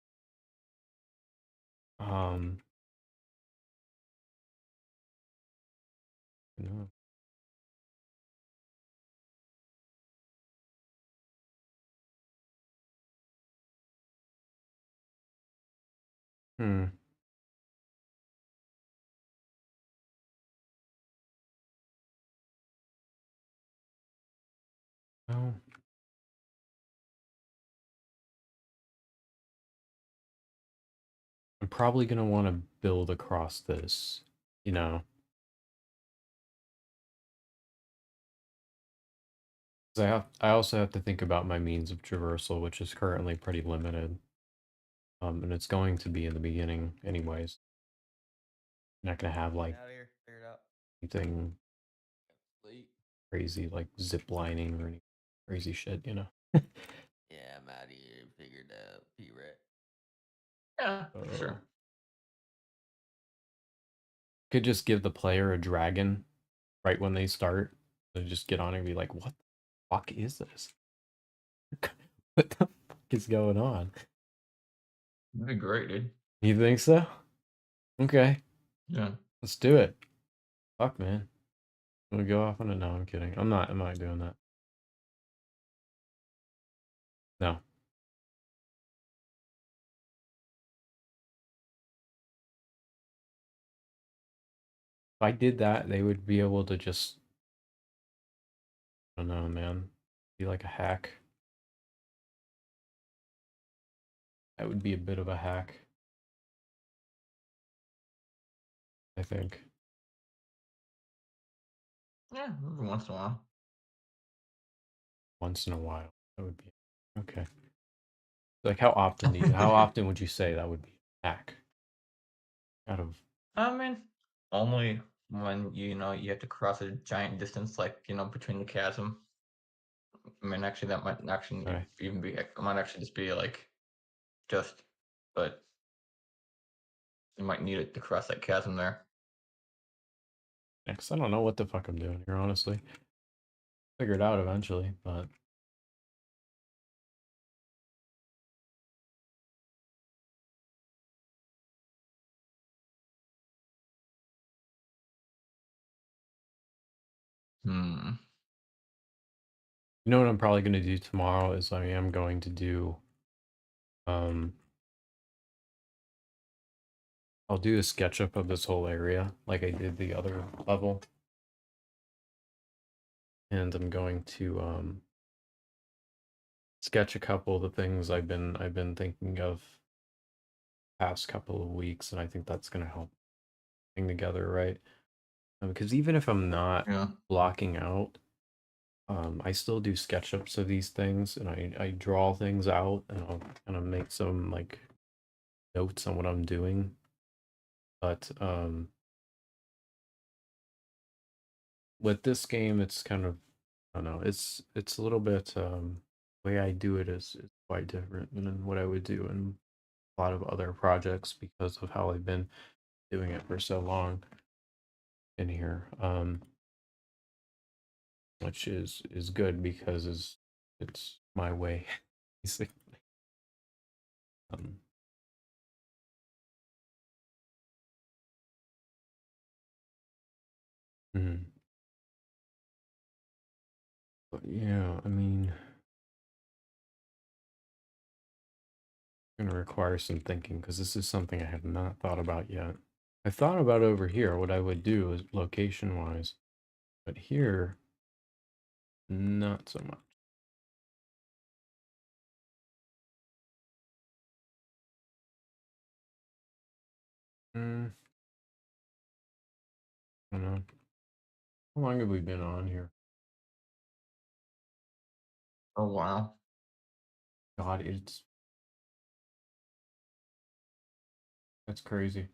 No. I'm probably gonna want to build across this, you know. 'Cause I also have to think about my means of traversal, which is currently pretty limited. And it's going to be in the beginning anyways. Not gonna have like Out of here, figure it out. anything Sleep. crazy like zip lining or any crazy shit, you know. Yeah, I'm out of here. Figured out. P-Rat. Yeah, sure. Could just give the player a dragon right when they start. They just get on it and be like, what the fuck is this? What the fuck is going on? That'd be great, dude. You think so? Okay. Yeah. Let's do it. Fuck, man. I'm gonna go off on it. No, I'm kidding. I'm not doing that. No. If I did that, they would be able to just, I don't know, man. Be like a hack. That would be a bit of a hack, I think. Yeah, every once in a while. Once in a while, that would be okay. Like, how often would you say that would be a hack? Out of I mean, only when you know you have to cross a giant distance, like between the chasm. I mean, actually, that might actually okay. even be. It might actually just be like, just, but you might need it to cross that chasm there. Next, I don't know what the fuck I'm doing here, honestly. Figure it out eventually, but Hmm. you know what I'm probably going to do tomorrow is I am going to do I'll do a SketchUp of this whole area like I did the other level. And I'm going to sketch a couple of the things I've been thinking of past couple of weeks, and I think that's going to help thing together, right? Because even if I'm not Yeah. blocking out, I still do SketchUps of these things, and I draw things out, and I'll kind of make some like notes on what I'm doing. But with this game, it's kind of, I don't know, it's a little bit the way I do it is quite different than what I would do in a lot of other projects because of how I've been doing it for so long in here. Which is good because it's my way, basically. Um, mhm. But yeah, I mean, it's gonna require some thinking because this is something I have not thought about yet. I thought about over here what I would do is location wise, but here, not so much. Mm, I don't know. How long have we been on here? Oh wow. God, that's crazy.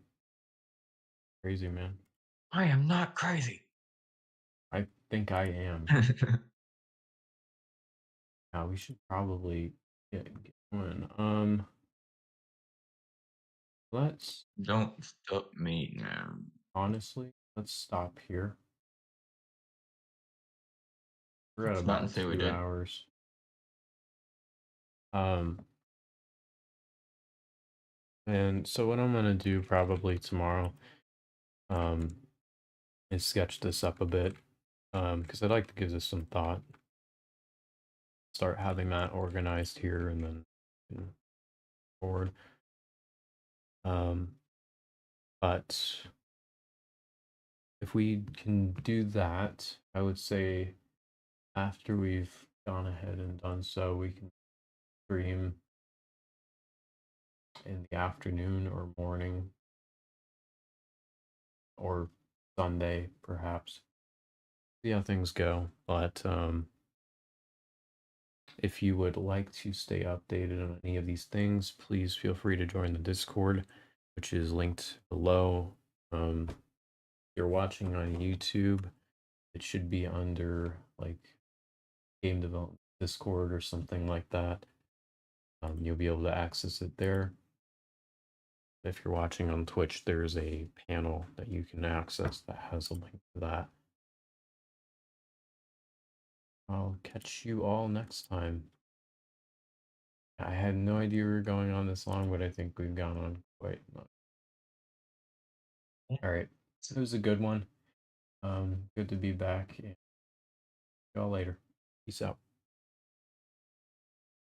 Crazy, man. I am not crazy. I think I am. Now we should probably get going. Let's Don't stop me now. honestly, let's stop here. We're at Let's not about say we 2 did. hours. Um, and so what I'm gonna do probably tomorrow, um, is sketch this up a bit, because I'd like to give this some thought. Start having that organized here and then forward. But if we can do that, I would say after we've gone ahead and done so, we can stream in the afternoon or morning or Sunday, perhaps. See how things go. But if you would like to stay updated on any of these things, please feel free to join the Discord, which is linked below. If you're watching on YouTube, it should be under like game development Discord or something like that. You'll be able to access it there. If you're watching on Twitch, there's a panel that you can access that has a link to that. I'll catch you all next time. I had no idea we were going on this long, but I think we've gone on quite much. All right. It was a good one. Good to be back. See y'all later. Peace out.